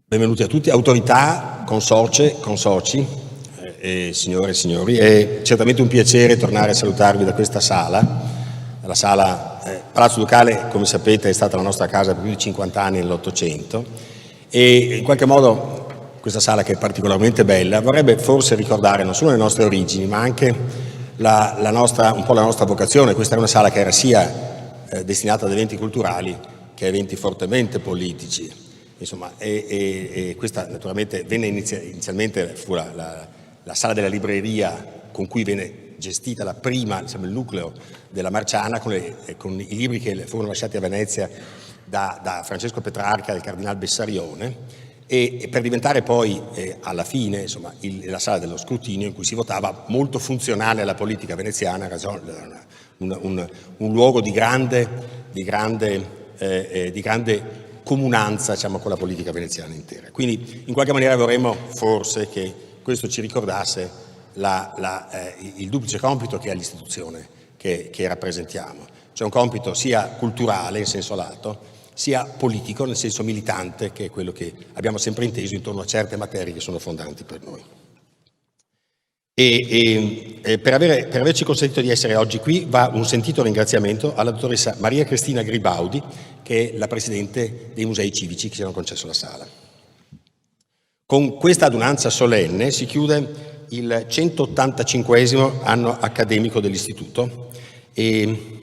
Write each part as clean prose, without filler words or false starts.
Benvenuti a tutti, autorità, consorci, signore e signori. È certamente un piacere tornare a salutarvi da questa sala. La sala Palazzo Ducale, come sapete, è stata la nostra casa per più di 50 anni nell'Ottocento e in qualche modo questa sala, che è particolarmente bella, vorrebbe forse ricordare non solo le nostre origini, ma anche un po' la nostra vocazione. Questa è una sala che era sia destinata ad eventi culturali che a eventi fortemente politici. Insomma, e questa naturalmente venne inizialmente fu la sala della libreria con cui venne gestita la prima, il nucleo della Marciana, con i libri che furono lasciati a Venezia da Francesco Petrarca e il Cardinal Bessarione, e per diventare poi alla fine la sala dello scrutinio in cui si votava, molto funzionale alla politica veneziana, un luogo di grande comunanza con la politica veneziana intera. Quindi in qualche maniera vorremmo forse che questo ci ricordasse il duplice compito che ha l'istituzione che rappresentiamo, cioè un compito sia culturale in senso lato, sia politico nel senso militante, che è quello che abbiamo sempre inteso intorno a certe materie che sono fondanti per noi. Per averci consentito di essere oggi qui va un sentito ringraziamento alla dottoressa Maria Cristina Gribaudi, che è la Presidente dei Musei Civici che ci hanno concesso la sala. Con questa adunanza solenne si chiude il 185esimo anno accademico dell'Istituto e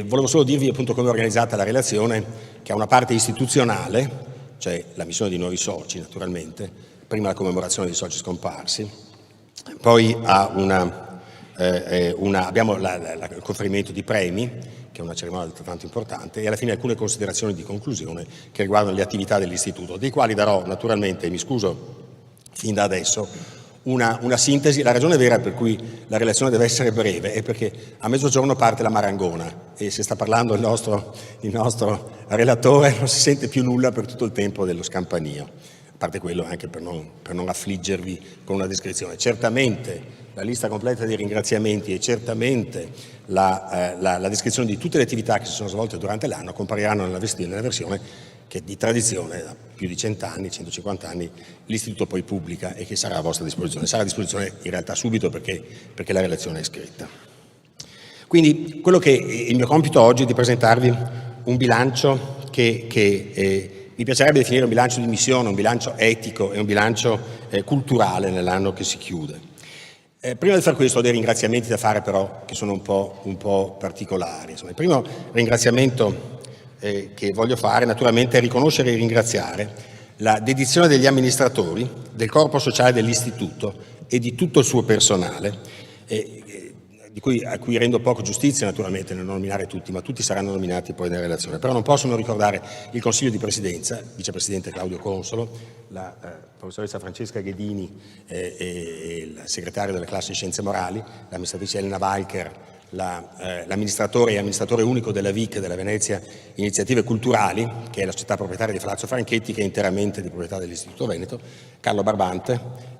volevo solo dirvi appunto come è organizzata la relazione, che ha una parte istituzionale, cioè la missione di nuovi soci naturalmente, prima la commemorazione dei soci scomparsi, poi abbiamo il conferimento di premi, che è una cerimonia altrettanto importante, e alla fine alcune considerazioni di conclusione che riguardano le attività dell'Istituto, dei quali darò naturalmente, mi scuso fin da adesso, una sintesi. La ragione vera per cui la relazione deve essere breve è perché a mezzogiorno parte la marangona e se sta parlando il nostro relatore non si sente più nulla per tutto il tempo dello scampanio. A parte quello, anche per non affliggervi con una descrizione. Certamente la lista completa dei ringraziamenti e certamente la descrizione di tutte le attività che si sono svolte durante l'anno compariranno nella versione che di tradizione da più di 100 anni, 150 anni, l'Istituto poi pubblica e che sarà a vostra disposizione. Sarà a disposizione in realtà subito perché la relazione è scritta. Quindi quello che il mio compito oggi è di presentarvi un bilancio che mi piacerebbe definire un bilancio di missione, un bilancio etico e un bilancio culturale nell'anno che si chiude. Prima di fare questo ho dei ringraziamenti da fare però che sono un po' particolari. Il primo ringraziamento che voglio fare naturalmente è riconoscere e ringraziare la dedizione degli amministratori, del corpo sociale dell'Istituto e di tutto il suo personale, a cui rendo poco giustizia naturalmente nel nominare tutti, ma tutti saranno nominati poi nella relazione. Però non posso non ricordare il Consiglio di Presidenza, il Vicepresidente Claudio Consolo, la professoressa Francesca Ghedini e il segretario della classe di Scienze Morali, l'amministratrice Elena Walker, l'amministratore e amministratore unico della VIC, della Venezia Iniziative Culturali, che è la società proprietaria di Palazzo Franchetti, che è interamente di proprietà dell'Istituto Veneto, Carlo Barbante,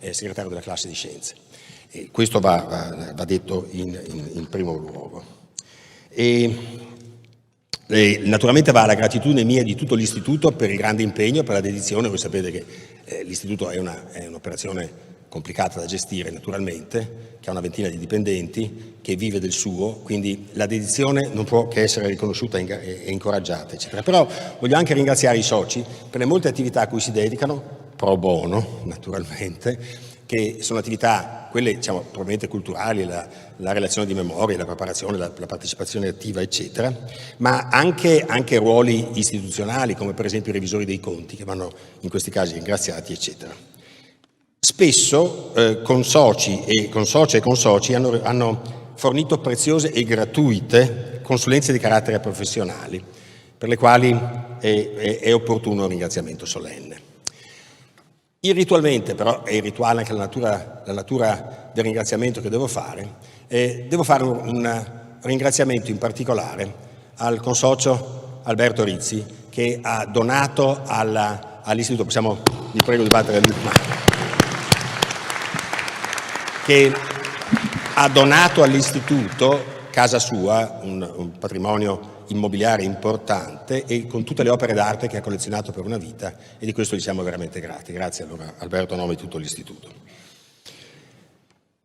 segretario della classe di Scienze. E questo va detto in primo luogo. Naturalmente va la gratitudine mia e di tutto l'Istituto per il grande impegno, per la dedizione. Voi sapete che l'Istituto è un'operazione complicata da gestire naturalmente, che ha una ventina di dipendenti, che vive del suo, quindi la dedizione non può che essere riconosciuta e incoraggiata, eccetera. Però voglio anche ringraziare i soci per le molte attività a cui si dedicano, pro bono naturalmente, che sono attività, quelle probabilmente culturali, la relazione di memoria, la preparazione, la partecipazione attiva, eccetera, ma anche ruoli istituzionali, come per esempio i revisori dei conti, che vanno in questi casi ringraziati, eccetera. Spesso consoci e consoci hanno fornito preziose e gratuite consulenze di carattere professionali, per le quali è opportuno un ringraziamento solenne. Irritualmente, però, è irrituale anche la natura del ringraziamento che devo fare un ringraziamento in particolare al consocio Alberto Rizzi, che ha donato all'Istituto, vi prego di battere il che ha donato all'Istituto casa sua, un patrimonio immobiliare importante e con tutte le opere d'arte che ha collezionato per una vita, e di questo gli siamo veramente grati. Grazie allora Alberto a nome di tutto l'Istituto.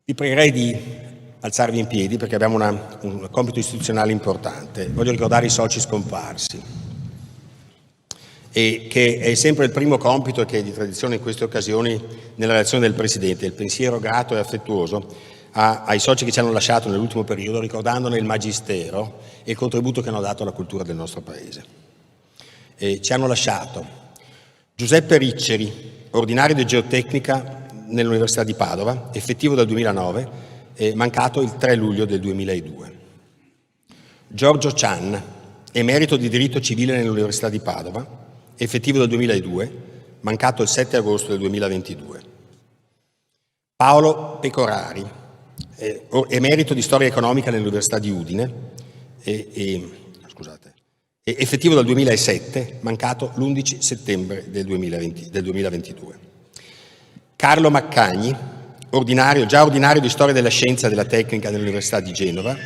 Vi pregherei di alzarvi in piedi perché abbiamo un compito istituzionale importante. Voglio ricordare i soci scomparsi, e che è sempre il primo compito che è di tradizione in queste occasioni nella relazione del Presidente, il pensiero grato e affettuoso ai soci che ci hanno lasciato nell'ultimo periodo, ricordandone il magistero e il contributo che hanno dato alla cultura del nostro Paese. Ci hanno lasciato Giuseppe Ricceri, ordinario di geotecnica nell'Università di Padova, effettivo dal 2009, mancato il 3 luglio del 2002. Giorgio Cian, emerito di diritto civile nell'Università di Padova, effettivo dal 2002, mancato il 7 agosto del 2022. Paolo Pecorari, emerito di storia economica nell'Università di Udine, effettivo dal 2007, mancato l'11 settembre del 2022. Carlo Maccagni, già ordinario di storia della scienza e della tecnica nell'Università di Genova,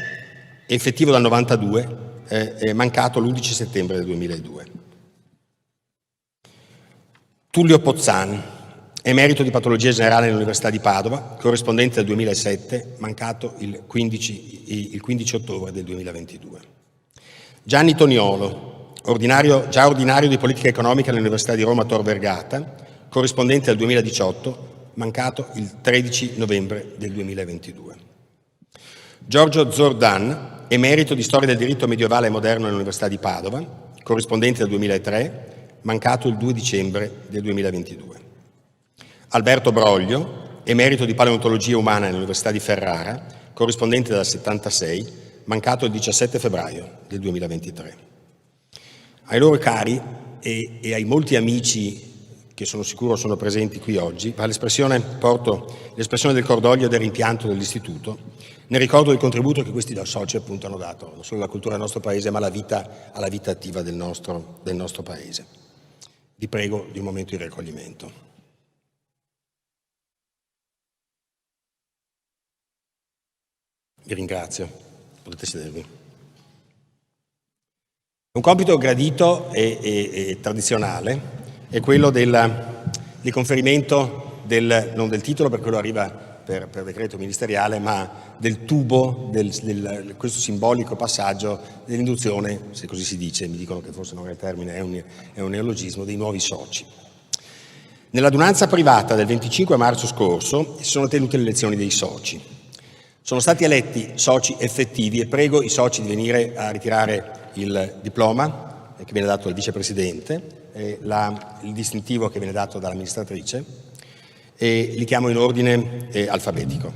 effettivo dal 92, mancato l'11 settembre del 2002. Tullio Pozzan, emerito di patologia generale nell'Università di Padova, corrispondente del 2007, mancato il 15 ottobre del 2022. Gianni Toniolo, già ordinario di politica economica nell'Università di Roma Tor Vergata, corrispondente del 2018, mancato il 13 novembre del 2022. Giorgio Zordan, emerito di storia del diritto medievale e moderno nell'Università di Padova, corrispondente del 2003, mancato il 2 dicembre del 2022. Alberto Broglio, emerito di paleontologia umana nell'Università di Ferrara, corrispondente dal 76, mancato il 17 febbraio del 2023. Ai loro cari e ai molti amici che sono sicuro sono presenti qui oggi, porto l'espressione del cordoglio e del rimpianto dell'Istituto, nel ricordo del contributo che questi soci appunto hanno dato, non solo alla cultura del nostro Paese, ma alla vita attiva del nostro Paese. Vi prego di un momento di raccoglimento. Vi ringrazio, potete sedervi. Un compito gradito e tradizionale è quello di conferimento non del titolo, perché quello arriva per decreto ministeriale, ma del tubo, questo simbolico passaggio dell'induzione, se così si dice, mi dicono che forse non è il termine, è un neologismo, dei nuovi soci. Nell'adunanza privata del 25 marzo scorso si sono tenute le elezioni dei soci. Sono stati eletti soci effettivi e prego i soci di venire a ritirare il diploma che viene dato dal vicepresidente, il distintivo che viene dato dall'amministratrice, e li chiamo in ordine alfabetico.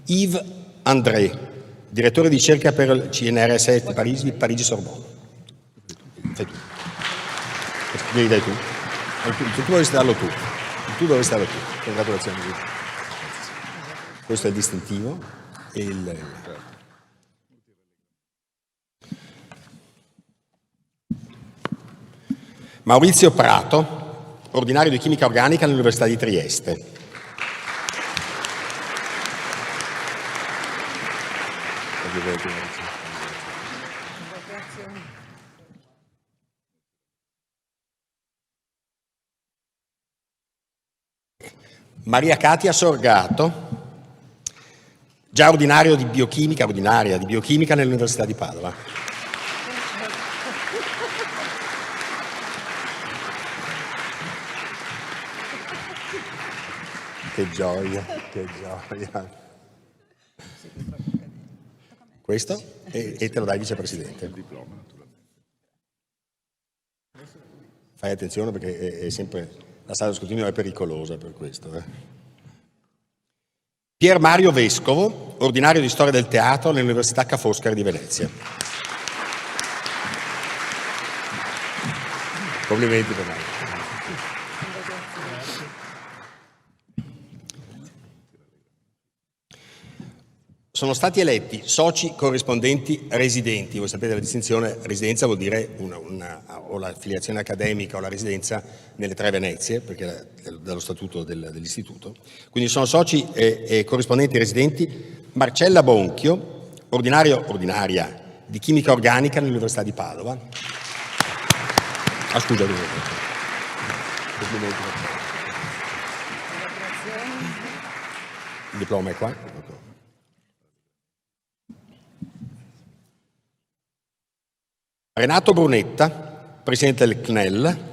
Yves André, direttore di ricerca per il CNRS di Parigi Sorbonne. Fai tu. Devi dai tu. Tu dovresti darlo tu. Tu dovresti darlo tu. Congratulazioni. Questo è il distintivo. Maurizio Prato, ordinario di chimica organica all'Università di Trieste. Maria Katia Sorgato, già ordinaria di biochimica nell'Università di Padova. Che gioia, che gioia. Questo e te lo dai vicepresidente. Fai attenzione perché è sempre la sala di scrutinio è pericolosa per questo. Pier Mario Vescovo, ordinario di storia del teatro nell'Università Ca' Foscari di Venezia. Complimenti per me. Sono stati eletti soci corrispondenti residenti. Voi sapete la distinzione, residenza vuol dire o l'affiliazione accademica o la residenza nelle tre Venezie, perché è dallo statuto dell'istituto. Quindi sono soci e corrispondenti residenti Marcella Bonchio, ordinaria di chimica organica nell'Università di Padova. Ah, scusa, il diploma è qua. Renato Brunetta, presidente del CNEL,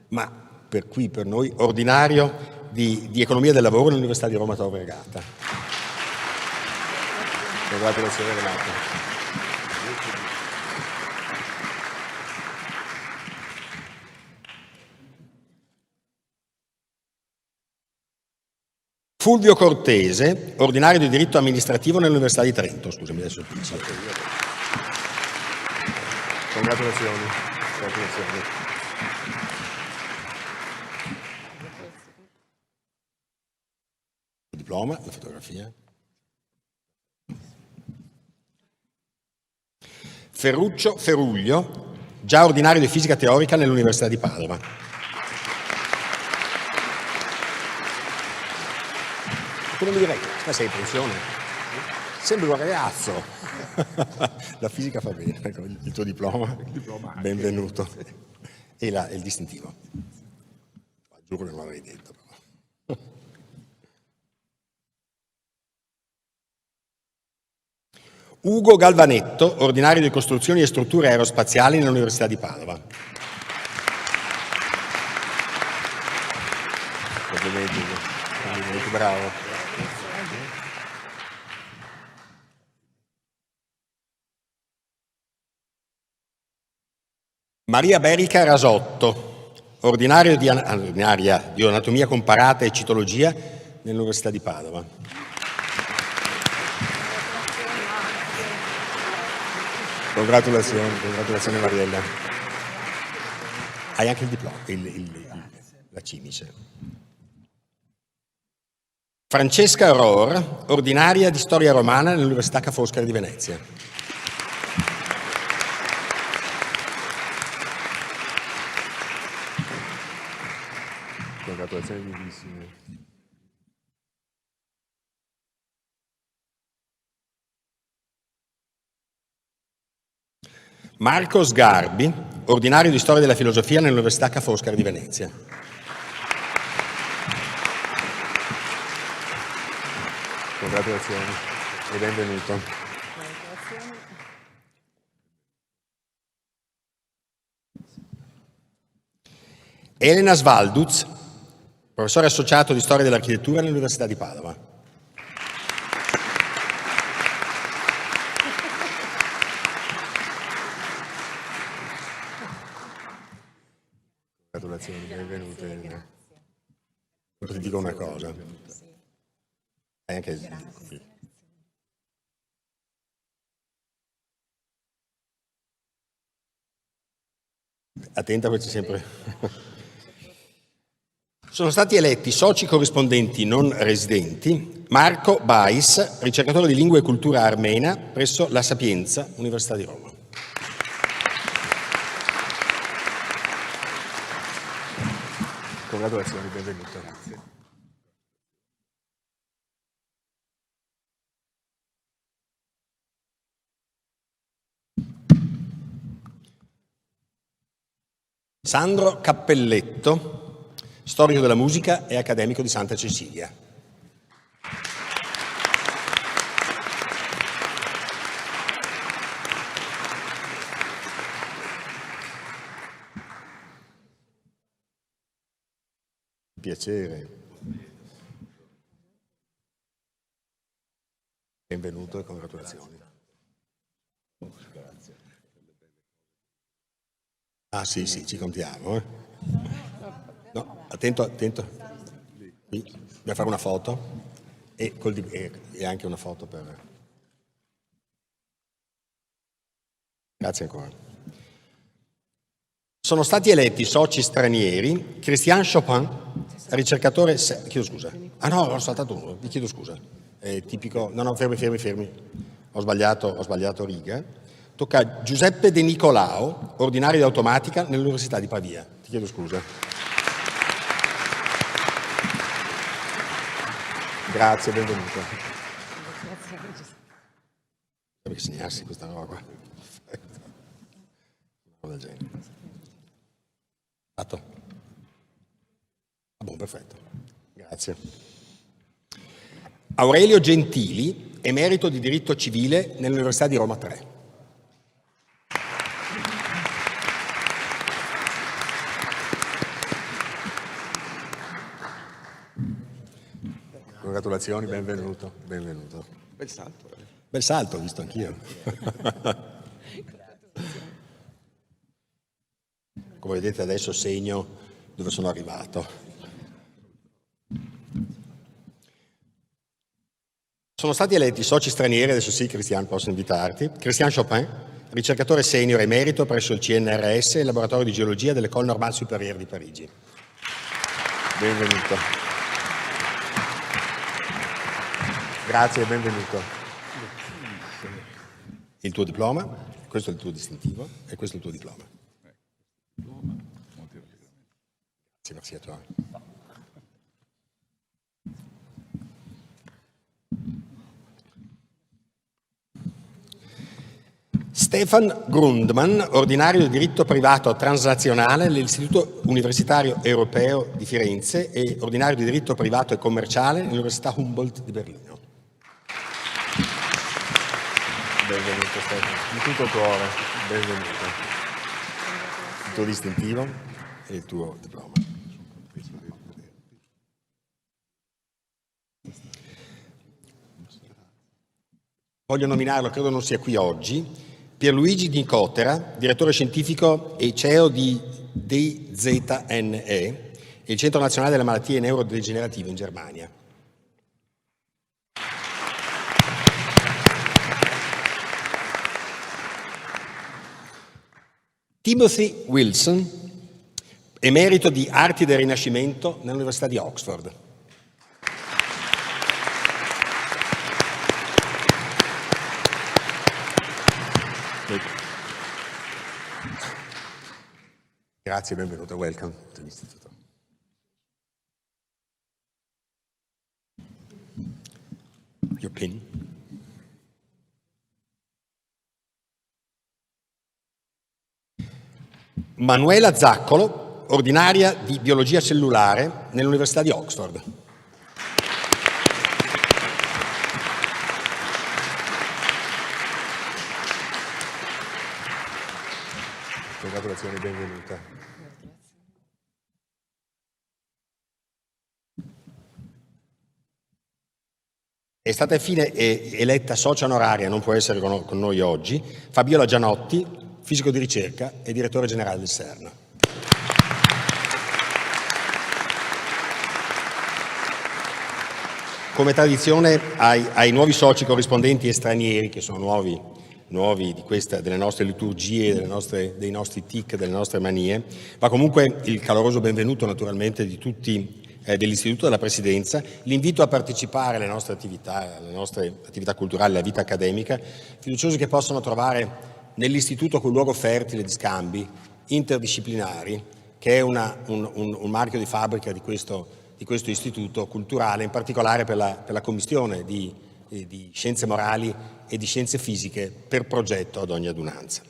ma per noi ordinario di economia del lavoro nell'Università di Roma Tor Vergata. Congratulazioni Renato. Fulvio Cortese, ordinario di diritto amministrativo nell'Università di Trento. Scusami, adesso il piccolo. Congratulazioni. Congratulazioni. Il diploma, la fotografia. Ferruccio Feruglio, già ordinario di fisica teorica nell'Università di Padova. Come mi direi, ma sei in pensione? Sembri un ragazzo. La fisica fa bene, il tuo diploma, benvenuto. E il distintivo. Giuro che non l'avrei detto. Però. Ugo Galvanetto, ordinario di costruzioni e strutture aerospaziali nell'Università di Padova. Complimenti, bravo. Maria Berica Rasotto, ordinaria di anatomia comparata e citologia nell'Università di Padova. Congratulazioni Mariella. Hai anche il diploma, la cimice. Francesca Rohr, ordinaria di storia romana nell'Università Ca' Foscari di Venezia. Congratulazioni vivissime. Marco Sgarbi, ordinario di storia della filosofia nell'Università Ca' Foscari di Venezia. Congratulazioni e benvenuto. Elena Svalduz, professore associato di storia dell'architettura nell'Università di Padova. Congratulazioni, benvenuto Elena. Ti dico una cosa. Anche attenta perché c'è sempre. Sono stati eletti soci corrispondenti non residenti Marco Bais, ricercatore di lingua e cultura armena presso La Sapienza, Università di Roma. Congratulazioni, benvenuto. Grazie. Sandro Cappelletto, storico della musica e accademico di Santa Cecilia. Piacere. Benvenuto e congratulazioni. Grazie. Ah sì, ci contiamo. No, attento. Qui, dobbiamo fare una foto e anche una foto per. Grazie ancora. Sono stati eletti soci stranieri Christian Chopin, ricercatore. Chiedo scusa. Ah no, ho saltato uno, vi chiedo scusa. È tipico. No, fermi. Ho sbagliato riga. Tocca Giuseppe De Nicolao, ordinario di automatica nell'Università di Pavia. Ti chiedo scusa. Grazie, benvenuto. Devi segnarsi questa roba qua. Del genere. Fatto? Ah, buon, perfetto. Grazie. Aurelio Gentili, emerito di diritto civile nell'Università di Roma 3. Congratulazioni, benvenuto. Benvenuto. Bel salto. Bel salto, ho visto anch'io. Come vedete adesso segno dove sono arrivato. Sono stati eletti soci stranieri, adesso sì Christian posso invitarti, Christian Chopin, ricercatore senior emerito presso il CNRS, il laboratorio di geologia dell'École Normale Supérieure di Parigi. Benvenuto. Grazie e benvenuto. Il tuo diploma, questo è il tuo distintivo e questo è il tuo diploma. Grazie, merci a toi. Stefan Grundmann, ordinario di diritto privato transnazionale all'Istituto Universitario Europeo di Firenze e ordinario di diritto privato e commerciale all'Università Humboldt di Berlino. Benvenuto Stefano, di tutto cuore, benvenuto. Il tuo distintivo e il tuo diploma. Voglio nominarlo, credo non sia qui oggi, Pierluigi Nicotera, direttore scientifico e CEO di DZNE, il Centro Nazionale delle Malattie Neurodegenerative in Germania. Timothy Wilson, emerito di Arti del Rinascimento nell'Università di Oxford. Grazie, benvenuto, welcome to l'Istituto. Your pin. Manuela Zaccolo, ordinaria di biologia cellulare nell'Università di Oxford. Congratulazioni, benvenuta. È stata infine eletta socia onoraria, non può essere con noi oggi, Fabiola Gianotti, fisico di ricerca e direttore generale del CERN. Come tradizione ai nuovi soci corrispondenti e stranieri, che sono nuovi delle nostre liturgie, dei nostri tic, delle nostre manie, va comunque il caloroso benvenuto naturalmente di tutti dell'Istituto, della Presidenza, l'invito a partecipare alle nostre attività culturali, alla vita accademica, fiduciosi che possano trovare nell'Istituto quel luogo fertile di scambi interdisciplinari, che è un marchio di fabbrica di questo istituto culturale, in particolare per la commistione di scienze morali e di scienze fisiche per progetto ad ogni adunanza.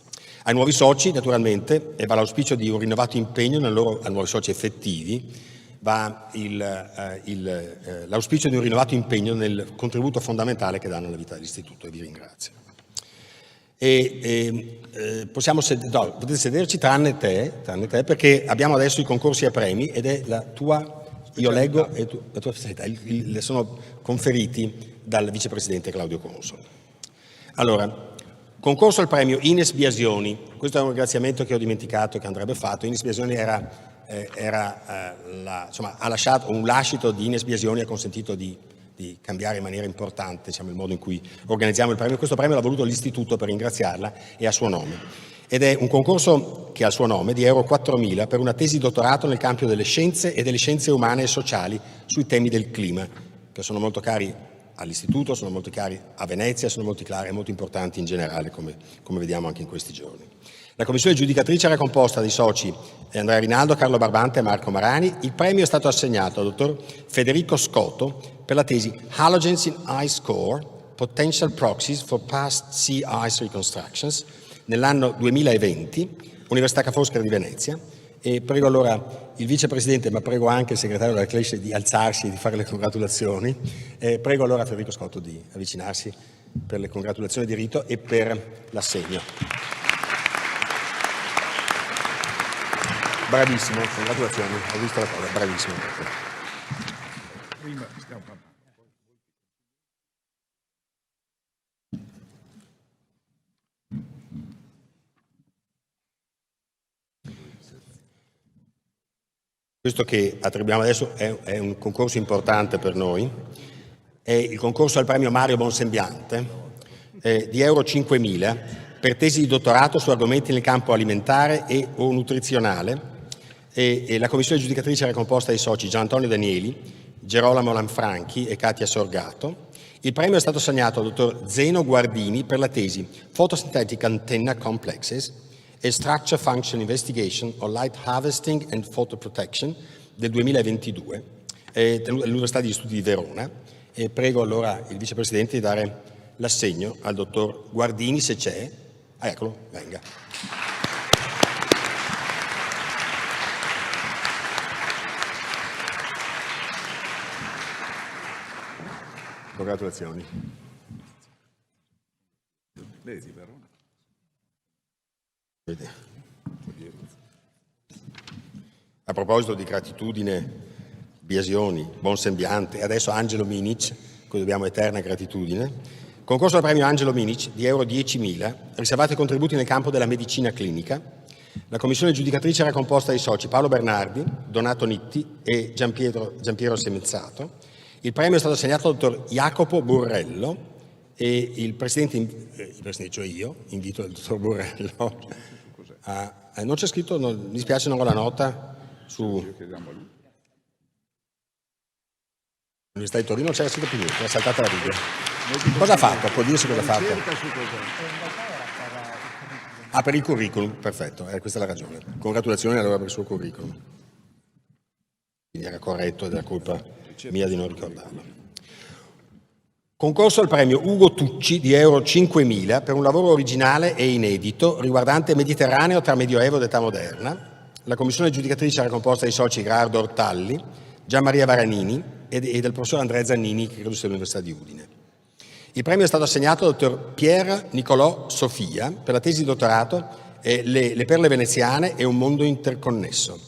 Ai nuovi soci, naturalmente, va l'auspicio di un rinnovato impegno ai nuovi soci effettivi, va l'auspicio di un rinnovato impegno nel contributo fondamentale che danno alla vita dell'Istituto, e vi ringrazio. Potete sederci tranne te, perché abbiamo adesso i concorsi a premi ed è la tua, io leggo, e la tua specialità, sono conferiti dal vicepresidente Claudio Consoli. Allora, concorso al premio Ines Biasioni, questo è un ringraziamento che ho dimenticato che andrebbe fatto. Ines Biasioni ha lasciato un lascito di Ines Biasioni, ha consentito di cambiare in maniera importante il modo in cui organizziamo il premio. Questo premio l'ha voluto l'Istituto per ringraziarla e a suo nome. Ed è un concorso che ha il suo nome, di Euro 4.000, per una tesi di dottorato nel campo delle scienze e delle scienze umane e sociali sui temi del clima, che sono molto cari all'Istituto, sono molto cari a Venezia, sono molto cari e molto importanti in generale, come vediamo anche in questi giorni. La commissione giudicatrice era composta dai soci Andrea Rinaldo, Carlo Barbante e Marco Marani. Il premio è stato assegnato al dottor Federico Scotto per la tesi Halogens in Ice Core, Potential Proxies for Past Sea Ice Reconstructions, nell'anno 2020, Università Ca' Foscari di Venezia. E prego allora il vicepresidente, ma prego anche il segretario della CLESH di alzarsi e di fare le congratulazioni. Prego allora Federico Scotto di avvicinarsi per le congratulazioni di rito e per l'assegno. Bravissimo, congratulazioni, ho visto la cosa, bravissimo. Questo che attribuiamo adesso è un concorso importante per noi, è il concorso al premio Mario Bonsembiante di euro 5.000 per tesi di dottorato su argomenti nel campo alimentare e o nutrizionale. E la commissione giudicatrice era composta dai soci Gian Antonio Danieli, Gerolamo Lanfranchi e Katia Sorgato. Il premio è stato assegnato al dottor Zeno Guardini per la tesi Photosynthetic Antenna Complexes e Structure Function Investigation on Light Harvesting and Photoprotection del 2022 dell'Università di Studi di Verona. E prego allora il vicepresidente di dare l'assegno al dottor Guardini, se c'è. Eccolo, venga. Congratulazioni. A proposito di gratitudine, Biasioni, Bonsembiante e adesso Angelo Minic, cui dobbiamo eterna gratitudine, concorso al premio Angelo Minic di euro 10.000, riservato ai contributi nel campo della medicina clinica. La commissione giudicatrice era composta dai soci Paolo Bernardi, Donato Nitti e Giampiero Semezzato. Il premio è stato assegnato al dottor Jacopo Burrello e il presidente, cioè io, invito il dottor Burrello a... non c'è scritto, mi dispiace, non ho la nota su... L'Università di Torino non c'era scritto più niente, è saltata la riga. Cosa ha fatto? Può dirsi cosa ha fatto? Ah, per il curriculum, perfetto, questa è la ragione. Congratulazioni allora per il suo curriculum. Quindi era corretto ed è colpa mia di non ricordarlo. Concorso al premio Ugo Tucci di euro 5.000 per un lavoro originale e inedito riguardante Mediterraneo tra Medioevo ed età moderna. La commissione giudicatrice era composta dai soci Gerardo Ortalli, Gianmaria Varanini e del professor Andrea Zannini, che credo sia dell'Università di Udine. Il premio è stato assegnato al dottor Pier Nicolò Sofia per la tesi di dottorato Le perle veneziane e un mondo interconnesso,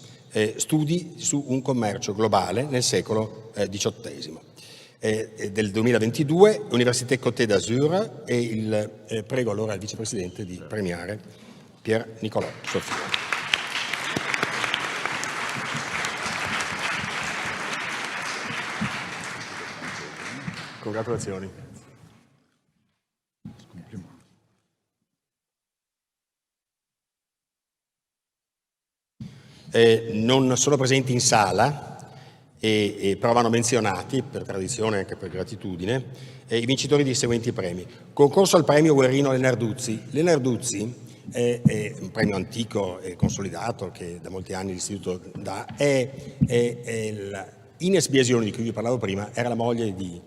studi su un commercio globale nel secolo XVIII. Del 2022, Université Côte d'Azur, e prego allora il vicepresidente di premiare Pier Nicolò Sofia. Congratulazioni. Non sono presenti in sala, però vanno menzionati per tradizione e anche per gratitudine i vincitori dei seguenti premi. Concorso al premio Guerrino Lenarduzzi. Lenarduzzi è un premio antico e consolidato che da molti anni l'istituto dà. Ines Biasioni, di cui vi parlavo prima, era la moglie di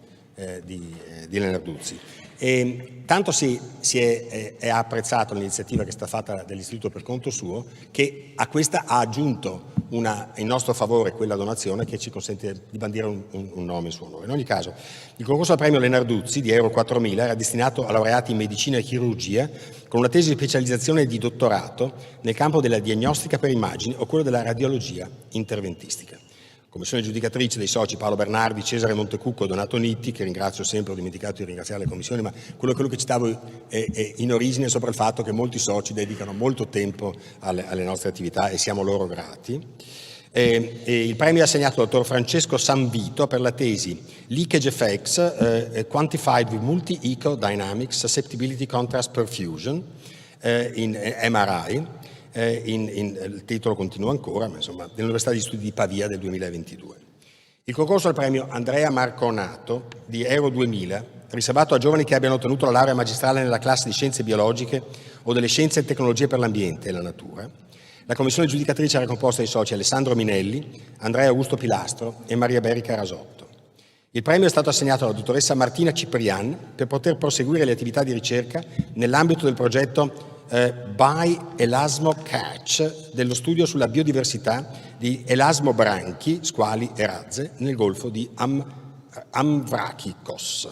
Lenarduzzi. E tanto si è apprezzato l'iniziativa che è stata fatta dall'istituto per conto suo, che a questa ha aggiunto in nostro favore quella donazione che ci consente di bandire un nome in suo onore. In ogni caso, il concorso al premio Lenarduzzi di euro 4.000 era destinato a laureati in medicina e chirurgia con una tesi di specializzazione di dottorato nel campo della diagnostica per immagini o quello della radiologia interventistica. Commissione giudicatrice dei soci Paolo Bernardi, Cesare Montecucco e Donato Nitti, che ringrazio sempre, ho dimenticato di ringraziare le commissioni, ma quello che citavo in origine sopra il fatto che molti soci dedicano molto tempo alle nostre attività e siamo loro grati. Il premio è assegnato al dottor Francesco Sanvito per la tesi Leakage Effects Quantified with Multi-Eco Dynamics Susceptibility Contrast Perfusion in MRI. Il titolo continua ancora, ma insomma, dell'Università di Studi di Pavia del 2022. Il concorso al premio Andrea Marconato di euro 2.000, riservato a giovani che abbiano ottenuto la laurea magistrale nella classe di scienze biologiche o delle scienze e tecnologie per l'ambiente e la natura. La commissione giudicatrice era composta dai soci Alessandro Minelli, Andrea Augusto Pilastro e Maria Berica Rasotto. Il premio è stato assegnato alla dottoressa Martina Ciprian per poter proseguire le attività di ricerca nell'ambito del progetto by Elasmo Catch dello studio sulla biodiversità di Elasmo branchi, squali e razze nel golfo di Amvrakikos.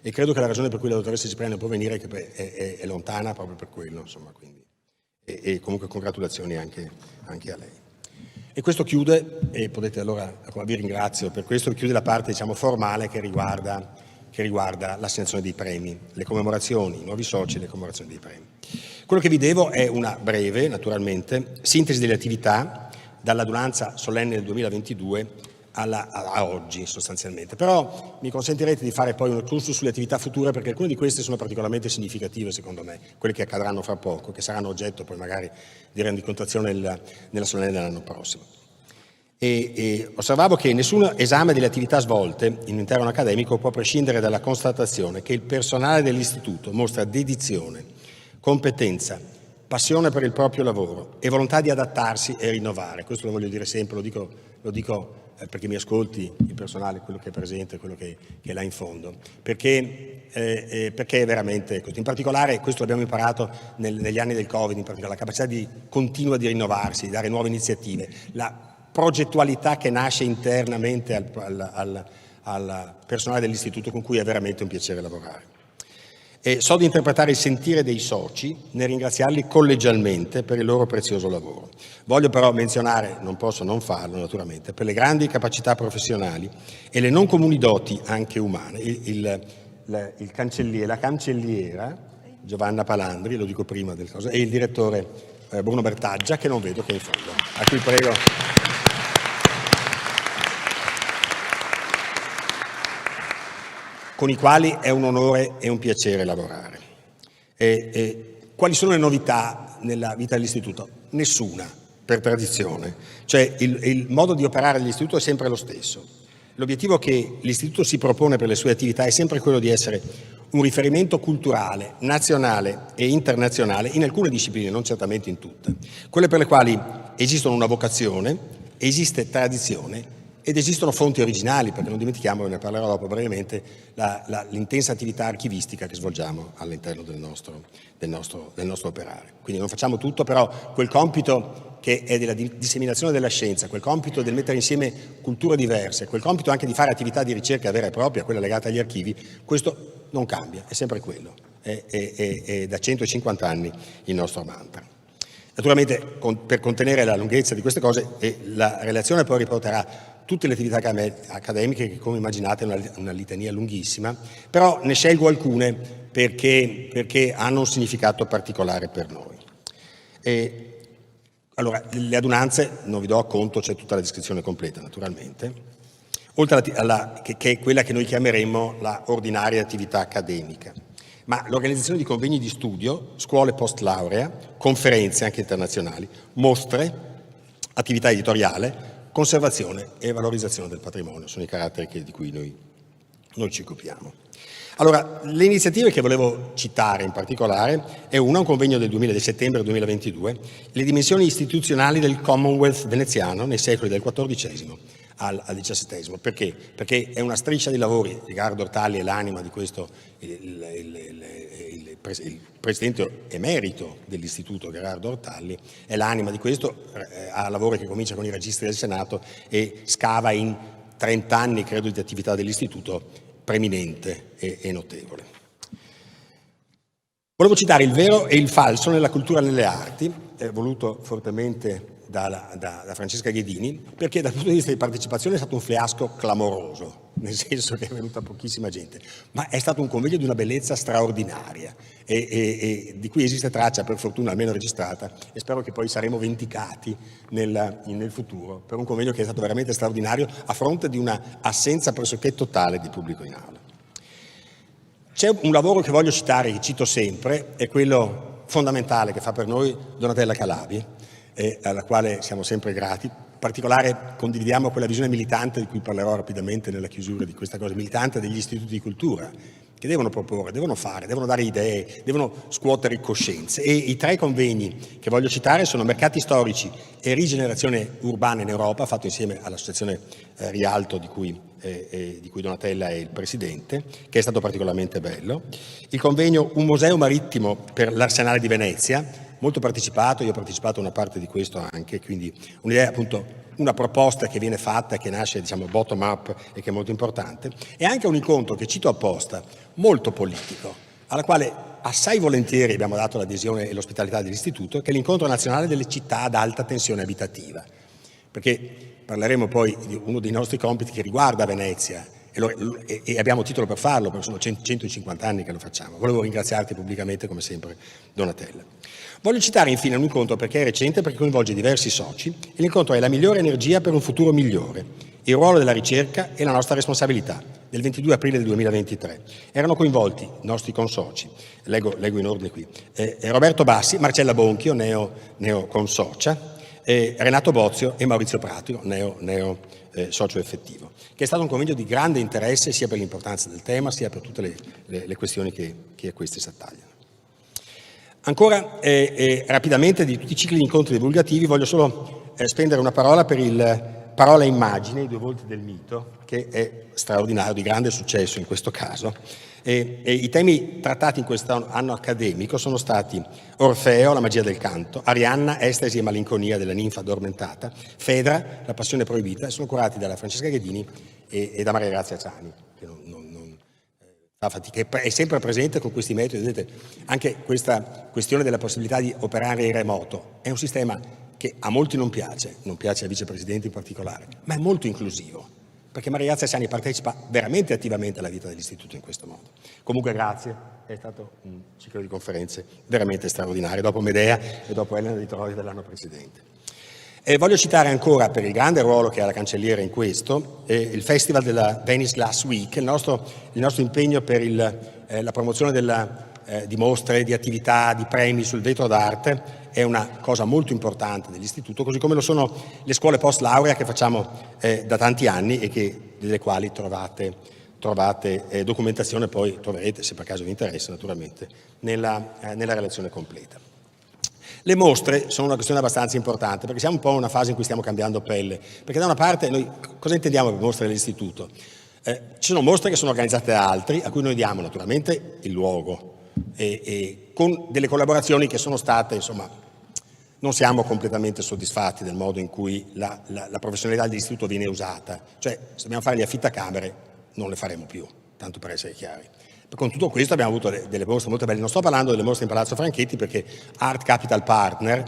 E credo che la ragione per cui la dottoressa Cipriani non può venire è lontana proprio per quello, insomma, quindi. E comunque congratulazioni anche a lei. E questo chiude, e potete allora, vi ringrazio per questo, chiude la parte diciamo formale che riguarda l'assegnazione dei premi, le commemorazioni, i nuovi soci e le commemorazioni dei premi. Quello che vi devo è una breve, naturalmente, sintesi delle attività dall'adunanza solenne del 2022 a oggi sostanzialmente, però mi consentirete di fare poi un excursus sulle attività future perché alcune di queste sono particolarmente significative secondo me, quelle che accadranno fra poco, che saranno oggetto poi magari di rendicontazione nella solenne dell'anno prossimo. E osservavo che nessun esame delle attività svolte in un interno accademico può prescindere dalla constatazione che il personale dell'istituto mostra dedizione, competenza, passione per il proprio lavoro e volontà di adattarsi e rinnovare. Questo lo voglio dire sempre, lo dico perché mi ascolti il personale, quello che è presente, quello che è là in fondo, perché è veramente così. In particolare, questo l'abbiamo imparato negli anni del Covid, in particolare, la capacità continua di rinnovarsi, di dare nuove iniziative, la progettualità che nasce internamente al personale dell'istituto con cui è veramente un piacere lavorare. E so di interpretare il sentire dei soci nel ringraziarli collegialmente per il loro prezioso lavoro. Voglio però menzionare, non posso non farlo naturalmente, per le grandi capacità professionali e le non comuni doti anche umane, la cancelliera Giovanna Palandri, lo dico prima del caso, e il direttore Bruno Bertaggia, che non vedo, che è in fondo, a cui prego. Con i quali è un onore e un piacere lavorare. Quali sono le novità nella vita dell'istituto? Nessuna, per tradizione. Cioè il modo di operare dell'istituto è sempre lo stesso. L'obiettivo che l'istituto si propone per le sue attività è sempre quello di essere un riferimento culturale, nazionale e internazionale in alcune discipline, non certamente in tutte. Quelle per le quali esistono una vocazione, esiste tradizione ed esistono fonti originali, perché non dimentichiamo, ne parlerò dopo brevemente, l'intensa attività archivistica che svolgiamo all'interno del nostro operare. Quindi non facciamo tutto, però quel compito che è della disseminazione della scienza, quel compito del mettere insieme culture diverse, quel compito anche di fare attività di ricerca vera e propria, quella legata agli archivi, questo non cambia, è sempre quello, è da 150 anni il nostro mantra. Naturalmente per contenere la lunghezza di queste cose la relazione poi riporterà tutte le attività accademiche che, come immaginate, è una litania lunghissima, però ne scelgo alcune perché hanno un significato particolare per noi. Allora, le adunanze, non vi do conto, c'è tutta la descrizione completa naturalmente, oltre che è quella che noi chiameremmo la ordinaria attività accademica. Ma l'organizzazione di convegni di studio, scuole post laurea, conferenze anche internazionali, mostre, attività editoriale, conservazione e valorizzazione del patrimonio sono i caratteri di cui noi ci occupiamo. Allora, le iniziative che volevo citare in particolare è un convegno del settembre 2022, le dimensioni istituzionali del Commonwealth veneziano nei secoli del XIV al XVII. Perché? Perché è una striscia di lavori, Gerardo Ortalli è l'anima di questo, il presidente emerito dell'istituto Gerardo Ortalli è l'anima di questo, ha lavori che comincia con i registri del Senato e scava in 30 anni, credo, di attività dell'istituto preminente e notevole. Volevo citare il vero e il falso nella cultura e nelle arti, voluto fortemente da Francesca Ghedini, perché dal punto di vista di partecipazione è stato un fiasco clamoroso, nel senso che è venuta pochissima gente, ma è stato un convegno di una bellezza straordinaria e di cui esiste traccia, per fortuna almeno registrata, e spero che poi saremo vendicati nel futuro per un convegno che è stato veramente straordinario a fronte di una assenza pressoché totale di pubblico in aula. C'è un lavoro che voglio citare, che cito sempre, è quello fondamentale che fa per noi Donatella Calabi, alla quale siamo sempre grati. In particolare condividiamo quella visione militante di cui parlerò rapidamente nella chiusura di questa cosa, militante degli istituti di cultura, che devono proporre, devono fare, devono dare idee, devono scuotere coscienze. E i 3 convegni che voglio citare sono Mercati storici e rigenerazione urbana in Europa, fatto insieme all'associazione Rialto di cui Donatella è il presidente, che è stato particolarmente bello. Il convegno Un museo marittimo per l'Arsenale di Venezia, molto partecipato, io ho partecipato a una parte di questo anche, quindi un'idea, appunto, una proposta che viene fatta, che nasce, diciamo, bottom up e che è molto importante, e anche un incontro che cito apposta, molto politico, alla quale assai volentieri abbiamo dato l'adesione e l'ospitalità dell'Istituto, che è l'incontro nazionale delle città ad alta tensione abitativa, perché parleremo poi di uno dei nostri compiti che riguarda Venezia, e abbiamo titolo per farlo, perché sono 150 anni che lo facciamo. Volevo ringraziarti pubblicamente, come sempre, Donatella. Voglio citare infine un incontro perché è recente, perché coinvolge diversi soci, e l'incontro è La migliore energia per un futuro migliore, il ruolo della ricerca e la nostra responsabilità, del 22 aprile del 2023. Erano coinvolti i nostri consoci, leggo in ordine qui, Roberto Bassi, Marcella Bonchio, neo consocia, Renato Bozio e Maurizio Pratico, neo socio effettivo, che è stato un convegno di grande interesse sia per l'importanza del tema sia per tutte le questioni che a queste si attagliano. Ancora rapidamente di tutti i cicli di incontri divulgativi voglio solo spendere una parola per il Parola Immagine, i 2 volti del mito, che è straordinario, di grande successo in questo caso. E i temi trattati in questo anno accademico sono stati Orfeo, la magia del canto, Arianna, estasi e malinconia della ninfa addormentata, Fedra, la passione proibita, e sono curati dalla Francesca Ghedini e da Maria Grazia Ciani, che non fa fatica, è sempre presente con questi metodi. Vedete, anche questa questione della possibilità di operare in remoto è un sistema che a molti non piace al vicepresidente in particolare, ma è molto inclusivo, perché Maria Grazia Ciani partecipa veramente attivamente alla vita dell'Istituto in questo modo. Comunque grazie, è stato un ciclo di conferenze veramente straordinario, dopo Medea e dopo Elena di Troia dell'anno precedente. E voglio citare ancora, per il grande ruolo che ha la cancelliera in questo, il Festival della Venice Glass Week, il nostro impegno per la promozione di mostre, di attività, di premi sul vetro d'arte, è una cosa molto importante dell'Istituto, così come lo sono le scuole post laurea che facciamo da tanti anni e delle quali trovate documentazione, poi troverete, se per caso vi interessa naturalmente, nella relazione completa. Le mostre sono una questione abbastanza importante, perché siamo un po' in una fase in cui stiamo cambiando pelle, perché da una parte noi cosa intendiamo per mostre dell'Istituto? Ci sono mostre che sono organizzate da altri, a cui noi diamo naturalmente il luogo, e con delle collaborazioni che sono state, insomma, non siamo completamente soddisfatti del modo in cui la professionalità dell'Istituto viene usata, cioè se dobbiamo fare gli affittacamere non le faremo più, tanto per essere chiari. Con tutto questo abbiamo avuto delle mostre molto belle, non sto parlando delle mostre in Palazzo Franchetti perché Art Capital Partner,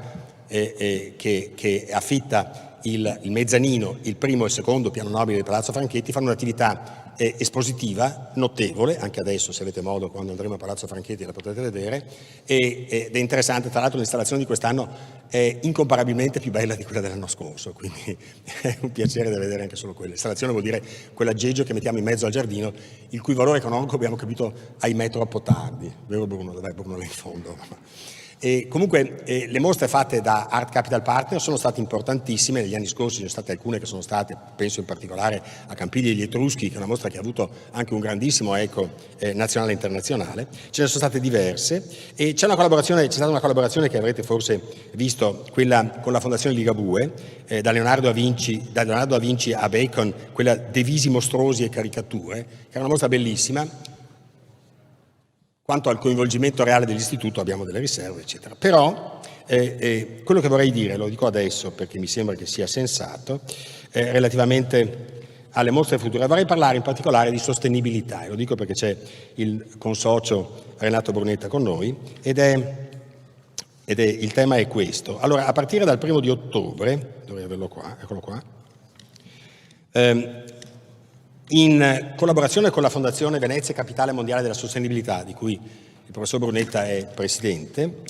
che affitta il mezzanino, il primo e il secondo piano nobile del Palazzo Franchetti, fanno un'attività espositiva notevole, anche adesso se avete modo quando andremo a Palazzo Franchetti la potrete vedere, ed è interessante. Tra l'altro l'installazione di quest'anno è incomparabilmente più bella di quella dell'anno scorso, quindi è un piacere da vedere anche solo quella. L'installazione vuol dire quell'aggeggio che mettiamo in mezzo al giardino, il cui valore economico abbiamo capito ahimè troppo tardi, vero Bruno? Dov'è Bruno là in fondo? E comunque le mostre fatte da Art Capital Partner sono state importantissime. Negli anni scorsi ci sono state alcune che sono state, penso in particolare a Campigli degli Etruschi, che è una mostra che ha avuto anche un grandissimo eco nazionale e internazionale. Ce ne sono state diverse e c'è stata una collaborazione che avrete forse visto, quella con la Fondazione Ligabue, da Leonardo da Vinci a Bacon, quella De visi mostruosi e caricature, che è una mostra bellissima. Quanto al coinvolgimento reale dell'Istituto abbiamo delle riserve, eccetera. Però quello che vorrei dire, lo dico adesso perché mi sembra che sia sensato, relativamente alle mostre future, vorrei parlare in particolare di sostenibilità, e lo dico perché c'è il consocio Renato Brunetta con noi, il tema è questo. Allora, a partire dal 1° di ottobre, dovrei averlo qua, eccolo qua, in collaborazione con la Fondazione Venezia Capitale Mondiale della Sostenibilità, di cui il professor Brunetta è presidente,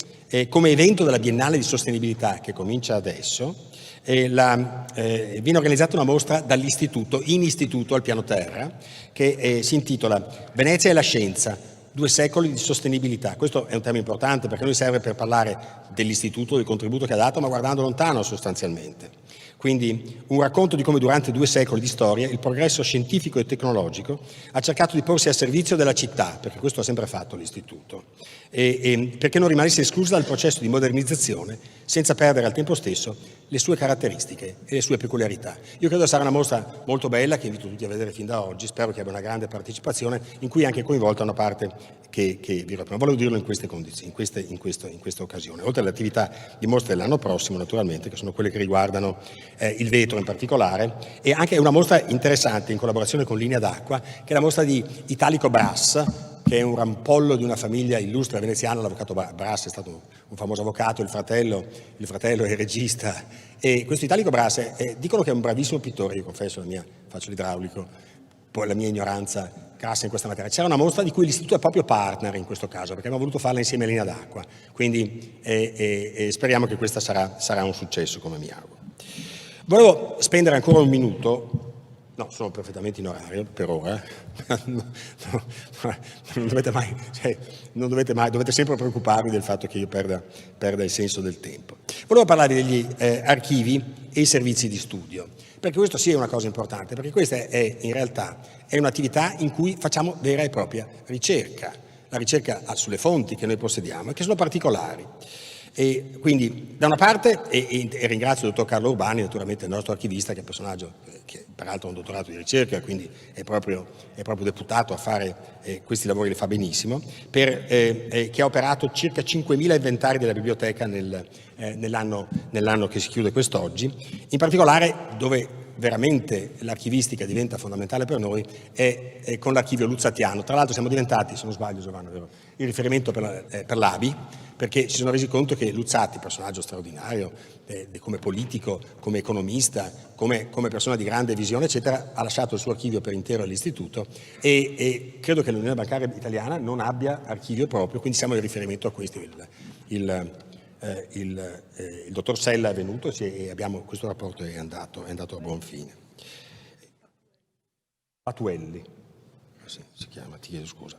come evento della Biennale di Sostenibilità che comincia adesso, viene organizzata una mostra dall'Istituto, in istituto al piano terra, che si intitola Venezia e la scienza, 2 secoli di sostenibilità. Questo è un tema importante perché noi serve per parlare dell'Istituto, del contributo che ha dato, ma guardando lontano sostanzialmente. Quindi un racconto di come durante 2 secoli di storia il progresso scientifico e tecnologico ha cercato di porsi a servizio della città, perché questo ha sempre fatto l'Istituto, e perché non rimanesse esclusa dal processo di modernizzazione senza perdere al tempo stesso le sue caratteristiche e le sue peculiarità. Io credo sarà una mostra molto bella che invito tutti a vedere fin da oggi, spero che abbia una grande partecipazione in cui è anche coinvolta una parte che vi rappresenta. Volevo dirlo in queste condizioni, in questa occasione, oltre alle attività di mostra dell'anno prossimo naturalmente, che sono quelle che riguardano il vetro in particolare, e anche una mostra interessante in collaborazione con Linea d'Acqua, che è la mostra di Italico Brass, che è un rampollo di una famiglia illustre veneziana. L'avvocato Brass è stato un famoso avvocato, il fratello è regista, e questo Italico Brass dicono che è un bravissimo pittore. Io confesso faccio l'idraulico, poi la mia ignoranza crassa in questa materia. C'era una mostra di cui l'Istituto è proprio partner in questo caso, perché abbiamo voluto farla insieme a Linea d'Acqua, quindi speriamo che questa sarà un successo, come mi auguro. Volevo spendere ancora un minuto. No, sono perfettamente in orario per ora. Non dovete mai, dovete sempre preoccuparvi del fatto che io perda il senso del tempo. Volevo parlare degli archivi e i servizi di studio, perché questo sì è una cosa importante, perché questa in realtà è un'attività in cui facciamo vera e propria ricerca, la ricerca sulle fonti che noi possediamo e che sono particolari. E quindi da una parte, e ringrazio il dottor Carlo Urbani, naturalmente il nostro archivista, che è un personaggio che peraltro ha un dottorato di ricerca, quindi è proprio deputato a fare questi lavori, li fa benissimo, che ha operato circa 5.000 inventari della biblioteca nell'anno che si chiude quest'oggi. In particolare, dove veramente l'archivistica diventa fondamentale per noi è con l'archivio luzzatiano. Tra l'altro siamo diventati, se non sbaglio Giovanna, il riferimento per l'ABI, perché ci sono resi conto che Luzzati, personaggio straordinario, come politico, come economista, come persona di grande visione, eccetera, ha lasciato il suo archivio per intero all'Istituto, e credo che l'Unione Bancaria Italiana non abbia archivio proprio, quindi siamo il riferimento a questi. Il dottor Sella è venuto e questo rapporto è andato a buon fine. Patuelli, si chiama, ti chiedo scusa.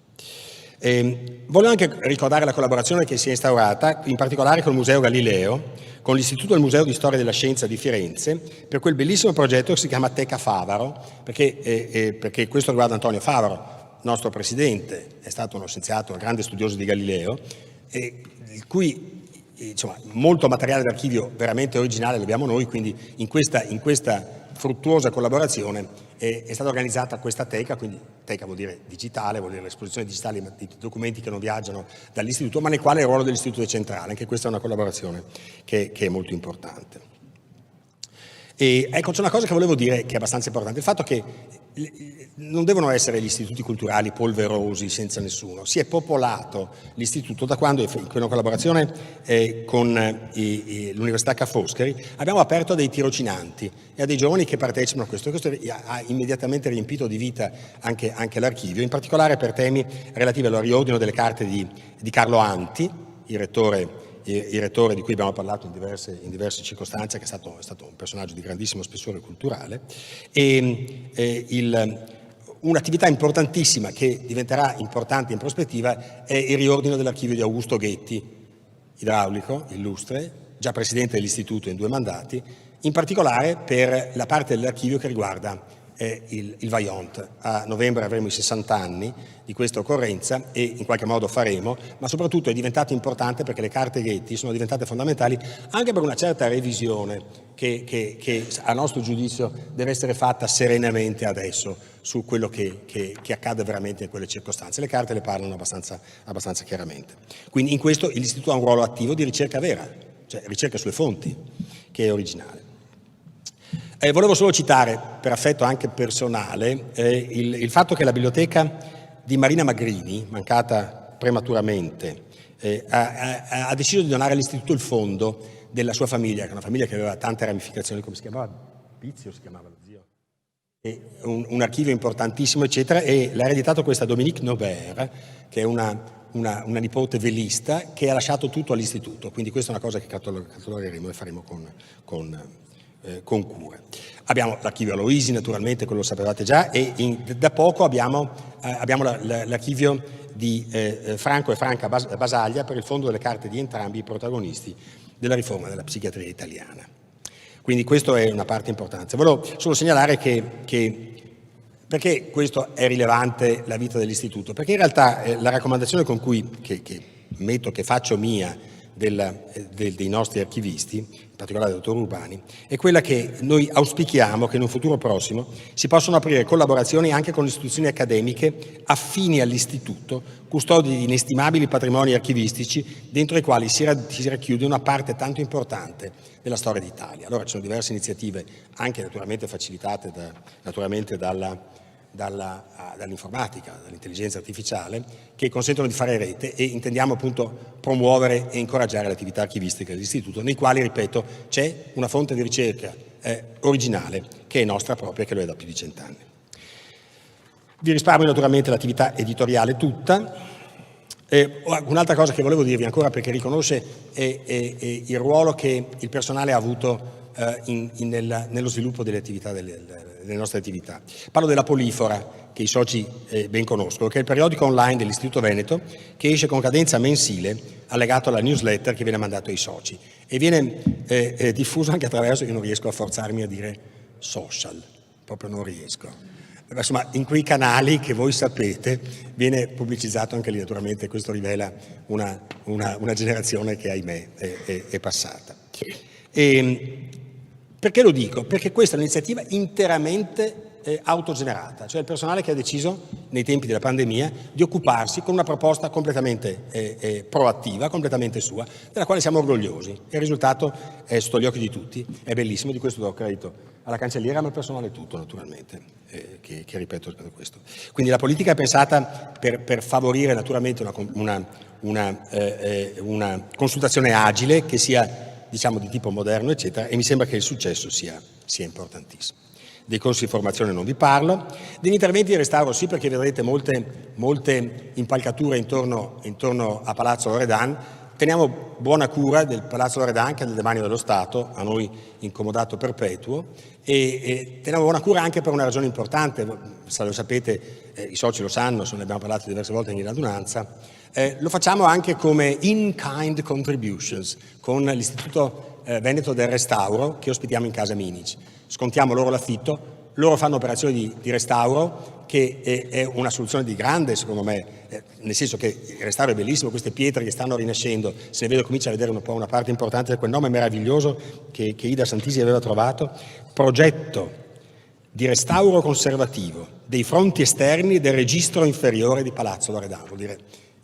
Voglio anche ricordare la collaborazione che si è instaurata, in particolare con il Museo Galileo, con l'Istituto del Museo di Storia della Scienza di Firenze, per quel bellissimo progetto che si chiama Teca Favaro, perché questo riguarda Antonio Favaro, nostro presidente, è stato uno scienziato, un grande studioso di Galileo, il cui molto materiale d'archivio veramente originale l'abbiamo noi, quindi in questa fruttuosa collaborazione è stata organizzata questa teca, quindi teca vuol dire digitale, vuol dire l'esposizione digitale di documenti che non viaggiano dall'Istituto, ma nel quale il ruolo dell'Istituto è centrale. Anche questa è una collaborazione che è molto importante. E ecco, c'è una cosa che volevo dire che è abbastanza importante, il fatto che non devono essere gli istituti culturali polverosi senza nessuno. Si è popolato l'istituto da quando, in una collaborazione con l'Università Ca' Foscari, abbiamo aperto dei tirocinanti e a dei giovani che partecipano a questo. Questo ha immediatamente riempito di vita anche l'archivio, in particolare per temi relativi al riordino delle carte di Carlo Anti, il rettore di cui abbiamo parlato in diverse circostanze, che è stato un personaggio di grandissimo spessore culturale, e un'attività importantissima che diventerà importante in prospettiva è il riordino dell'archivio di Augusto Ghetti, idraulico, illustre, già presidente dell'Istituto in 2 mandati, in particolare per la parte dell'archivio che riguarda il Vaillant. A novembre avremo i 60 anni di questa occorrenza e in qualche modo faremo, ma soprattutto è diventato importante perché le carte Ghetti sono diventate fondamentali anche per una certa revisione che a nostro giudizio deve essere fatta serenamente adesso su quello che accade veramente in quelle circostanze. Le carte le parlano abbastanza chiaramente. Quindi in questo l'Istituto ha un ruolo attivo di ricerca vera, cioè ricerca sulle fonti, che è originale. Volevo solo citare, per affetto anche personale, il fatto che la biblioteca di Marina Magrini, mancata prematuramente, ha deciso di donare all'Istituto il fondo della sua famiglia, che è una famiglia che aveva tante ramificazioni, come si chiamava? Bizio si chiamava lo zio? E un archivio importantissimo, eccetera, e l'ha ereditato questa Dominique Naubert, che è una nipote velista, che ha lasciato tutto all'Istituto, quindi questa è una cosa che catalogheremo e faremo con cura. Abbiamo l'archivio Aloisi, naturalmente, quello lo sapevate già, e da poco abbiamo l'archivio di Franco e Franca Basaglia per il fondo delle carte di entrambi i protagonisti della riforma della psichiatria italiana. Quindi questa è una parte importante. Volevo solo segnalare perché questo è rilevante la vita dell'istituto, perché in realtà la raccomandazione con cui che faccio mia dei nostri archivisti, in particolare del dottor Urbani, è quella che noi auspichiamo che in un futuro prossimo si possano aprire collaborazioni anche con istituzioni accademiche affini all'istituto, custodi di inestimabili patrimoni archivistici, dentro i quali si racchiude una parte tanto importante della storia d'Italia. Allora ci sono diverse iniziative, anche naturalmente facilitate dall'informatica, dall'intelligenza artificiale, che consentono di fare rete, e intendiamo appunto promuovere e incoraggiare le attività archivistiche dell'istituto, nei quali, ripeto, c'è una fonte di ricerca originale che è nostra propria, che lo è da più di 100 anni. Vi risparmio naturalmente l'attività editoriale tutta. Un'altra cosa che volevo dirvi ancora, perché riconosce il ruolo che il personale ha avuto nello sviluppo delle nostre attività. Parlo della Polifora, che i soci ben conoscono, che è il periodico online dell'Istituto Veneto, che esce con cadenza mensile, allegato alla newsletter che viene mandato ai soci, e viene diffuso anche attraverso, io non riesco a forzarmi a dire social, proprio non riesco. Insomma, in quei canali che voi sapete viene pubblicizzato anche lì, naturalmente questo rivela una generazione che ahimè è passata. Perché lo dico? Perché questa è un'iniziativa interamente autogenerata, cioè il personale che ha deciso nei tempi della pandemia di occuparsi con una proposta completamente proattiva, completamente sua, della quale siamo orgogliosi. Il risultato è sotto gli occhi di tutti, è bellissimo, di questo do credito alla cancelliera, ma al personale tutto naturalmente, che ripeto questo. Quindi la politica è pensata per favorire naturalmente una consultazione agile, che sia, diciamo, di tipo moderno, eccetera, e mi sembra che il successo sia importantissimo. Dei corsi di formazione non vi parlo, degli interventi di restauro sì, perché vedrete molte impalcature intorno a Palazzo Loredan. Teniamo buona cura del Palazzo Loredan, che è nel demanio dello Stato, a noi incomodato perpetuo, e teniamo buona cura anche per una ragione importante, se lo sapete, i soci lo sanno, ne abbiamo parlato diverse volte in radunanza. Lo facciamo anche come in-kind contributions con l'Istituto Veneto del Restauro, che ospitiamo in casa Minic. Scontiamo loro l'affitto, loro fanno operazioni di restauro, che è una soluzione di grande, secondo me, nel senso che il restauro è bellissimo, queste pietre che stanno rinascendo, se ne vede, comincia a vedere un po' una parte importante di quel nome meraviglioso che Ida Santisi aveva trovato, progetto di restauro conservativo dei fronti esterni del registro inferiore di Palazzo Loredano, vuol dire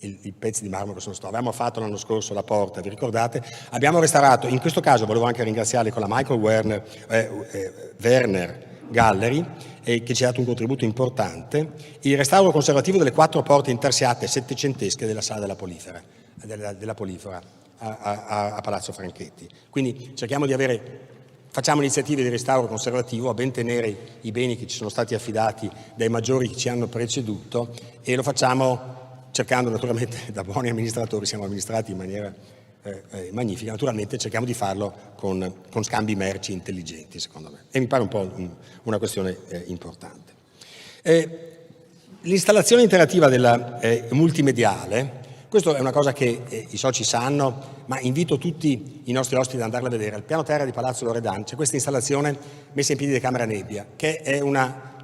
i pezzi di marmo che sono stati. Abbiamo fatto l'anno scorso la porta, vi ricordate? Abbiamo restaurato, in questo caso volevo anche ringraziarli con la Michael Werner Gallery, che ci ha dato un contributo importante, il restauro conservativo delle 4 porte intarsiate settecentesche della sala della Polifora a Palazzo Franchetti. Quindi cerchiamo facciamo iniziative di restauro conservativo a ben tenere i beni che ci sono stati affidati dai maggiori che ci hanno preceduto, e lo facciamo cercando naturalmente, da buoni amministratori, siamo amministrati in maniera magnifica, naturalmente cerchiamo di farlo con scambi merci intelligenti, secondo me, e mi pare un po' una questione importante. L'installazione interattiva della multimediale, questa è una cosa che i soci sanno, ma invito tutti i nostri ospiti ad andarla a vedere. Al piano terra di Palazzo Loredan c'è questa installazione messa in piedi da Camera Nebbia, che è una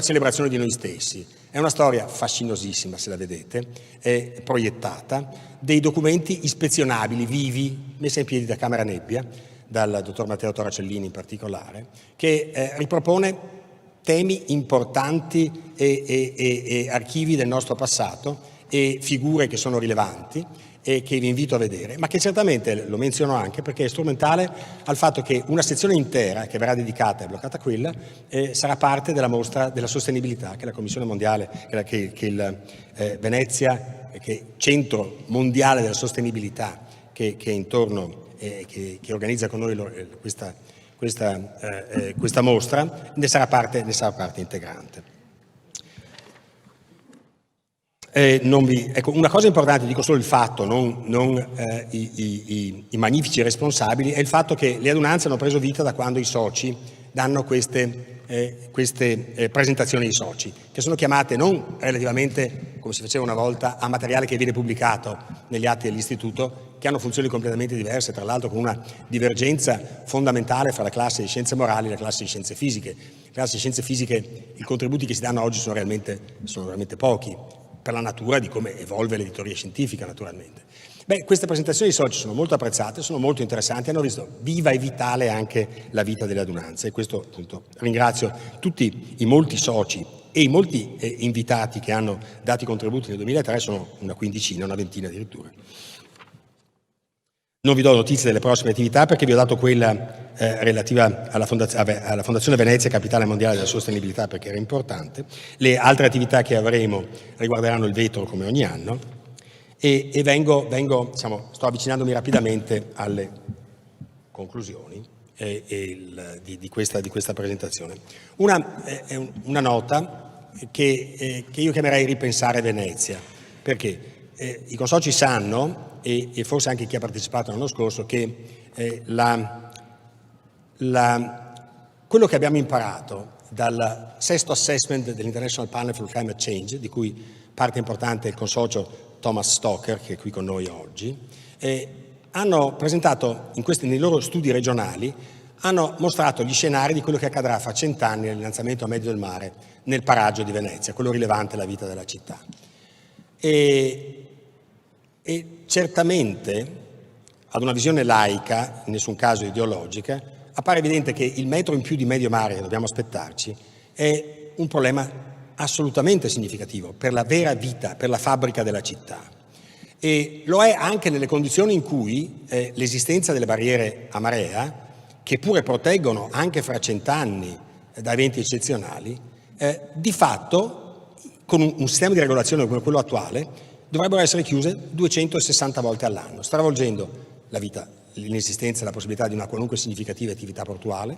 celebrazione di noi stessi. È una storia fascinosissima, se la vedete, è proiettata, dei documenti ispezionabili, vivi, messi in piedi da Camera Nebbia, dal dottor Matteo Toracellini in particolare, che ripropone temi importanti e archivi del nostro passato e figure che sono rilevanti e che vi invito a vedere, ma che certamente, lo menziono anche perché è strumentale al fatto che una sezione intera che verrà dedicata e bloccata quella sarà parte della mostra della sostenibilità che la Commissione Mondiale, che il Venezia, che è centro mondiale della sostenibilità che è intorno, che organizza con noi questa mostra, ne sarà parte integrante. Ecco, una cosa importante, dico solo il fatto, non i magnifici responsabili, è il fatto che le adunanze hanno preso vita da quando i soci danno queste presentazioni ai soci, che sono chiamate non relativamente, come si faceva una volta, a materiale che viene pubblicato negli atti dell'istituto, che hanno funzioni completamente diverse, tra l'altro con una divergenza fondamentale fra la classe di scienze morali e la classe di scienze fisiche. La classe di scienze fisiche, i contributi che si danno oggi sono realmente pochi, per la natura di come evolve l'editoria scientifica, naturalmente. Beh, queste presentazioni di soci sono molto apprezzate, sono molto interessanti, hanno visto viva e vitale anche la vita delle adunanze, e questo appunto ringrazio tutti i molti soci e i molti invitati che hanno dato i contributi nel 2003, sono una quindicina, una ventina addirittura. Non vi do notizie delle prossime attività perché vi ho dato quella relativa alla Fondazione Venezia Capitale Mondiale della Sostenibilità, perché era importante. Le altre attività che avremo riguarderanno il vetro come ogni anno, e sto avvicinandomi rapidamente alle conclusioni di questa presentazione. Una nota che io chiamerei ripensare Venezia, perché i consorzi sanno, e forse anche chi ha partecipato l'anno scorso, che quello che abbiamo imparato dal sesto assessment dell'International Panel for Climate Change, di cui parte importante è il consorzio Thomas Stocker, che è qui con noi oggi, hanno presentato nei loro studi regionali, hanno mostrato gli scenari di quello che accadrà fra 100 anni nell'innalzamento a medio del mare nel paraggio di Venezia, quello rilevante alla vita della città. E certamente, ad una visione laica, in nessun caso ideologica, appare evidente che il metro in più di medio mare che dobbiamo aspettarci è un problema assolutamente significativo per la vera vita, per la fabbrica della città. E lo è anche nelle condizioni in cui l'esistenza delle barriere a marea, che pure proteggono anche fra 100 anni da eventi eccezionali, di fatto, con un sistema di regolazione come quello attuale, dovrebbero essere chiuse 260 volte all'anno, stravolgendo la vita, l'inesistenza e la possibilità di una qualunque significativa attività portuale,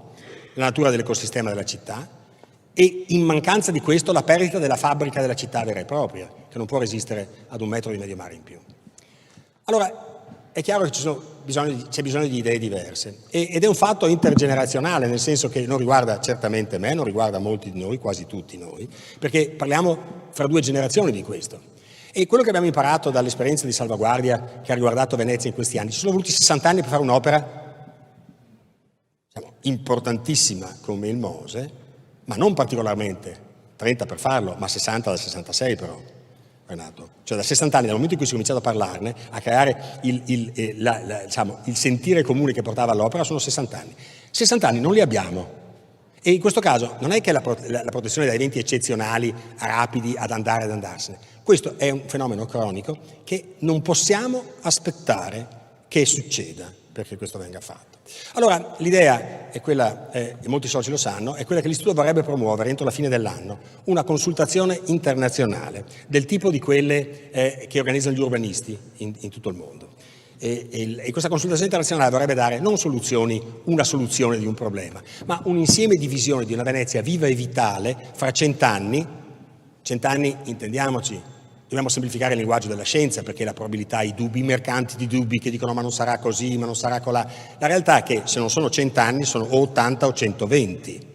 la natura dell'ecosistema della città, e in mancanza di questo la perdita della fabbrica della città vera e propria, che non può resistere ad un metro di medio mare in più. Allora, è chiaro che c'è bisogno di idee diverse, ed è un fatto intergenerazionale, nel senso che non riguarda certamente me, non riguarda molti di noi, quasi tutti noi, perché parliamo fra 2 generazioni di questo. E quello che abbiamo imparato dall'esperienza di salvaguardia che ha riguardato Venezia in questi anni, ci sono voluti 60 anni per fare un'opera importantissima come il Mose, ma non particolarmente 30 per farlo, ma 60 dal 66 però, Renato. Cioè da 60 anni, dal momento in cui si è cominciato a parlarne, a creare il sentire comune che portava all'opera, sono 60 anni. 60 anni non li abbiamo. E in questo caso non è che la protezione da eventi eccezionali, rapidi, ad andare ed andarsene. Questo è un fenomeno cronico che non possiamo aspettare che succeda perché questo venga fatto. Allora l'idea è quella, e molti soci lo sanno, è quella che l'Istituto vorrebbe promuovere entro la fine dell'anno una consultazione internazionale del tipo di quelle che organizzano gli urbanisti in tutto il mondo. E questa consultazione internazionale vorrebbe dare non una soluzione di un problema, ma un insieme di visioni di una Venezia viva e vitale fra 100 anni. 100 anni, intendiamoci, dobbiamo semplificare il linguaggio della scienza, perché la probabilità, i dubbi, i mercanti di dubbi che dicono ma non sarà così, ma non sarà colà. La realtà è che se non sono 100 anni sono o 80 o 120,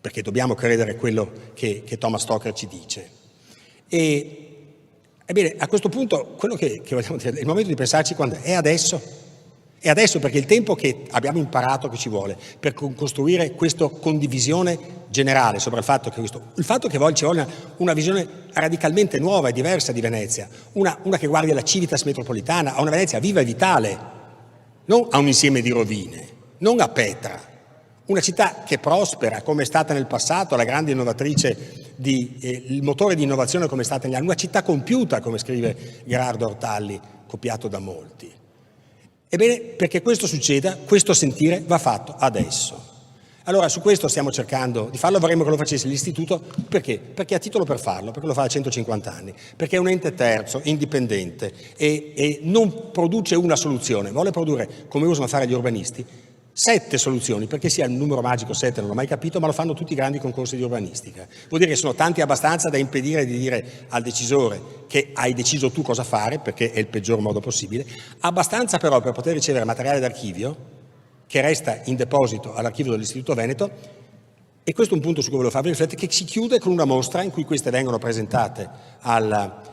perché dobbiamo credere quello che Thomas Stocker ci dice. Ebbene, a questo punto, quello che vogliamo dire, è il momento di pensarci quando è adesso. È adesso, perché il tempo che abbiamo imparato che ci vuole per costruire questa condivisione generale sopra il fatto che ci vuole una visione radicalmente nuova e diversa di Venezia, una che guardi alla civitas metropolitana, a una Venezia viva e vitale, non a un insieme di rovine, non a Petra. Una città che prospera come è stata nel passato, la grande innovatrice, il motore di innovazione come è stata negli anni, una città compiuta, come scrive Gerardo Ortalli, copiato da molti. Ebbene, perché questo succeda, questo sentire va fatto adesso. Allora, su questo stiamo cercando di farlo, vorremmo che lo facesse l'Istituto, perché? Perché ha titolo per farlo, perché lo fa da 150 anni, perché è un ente terzo, indipendente e non produce una soluzione, vuole produrre, come usano fare gli urbanisti, 7 soluzioni, perché sia il numero magico 7 non l'ho mai capito, ma lo fanno tutti i grandi concorsi di urbanistica. Vuol dire che sono tanti abbastanza da impedire di dire al decisore che hai deciso tu cosa fare, perché è il peggior modo possibile, abbastanza però per poter ricevere materiale d'archivio che resta in deposito all'archivio dell'Istituto Veneto E questo è un punto su cui volevo farvi riflettere, che si chiude con una mostra in cui queste vengono presentate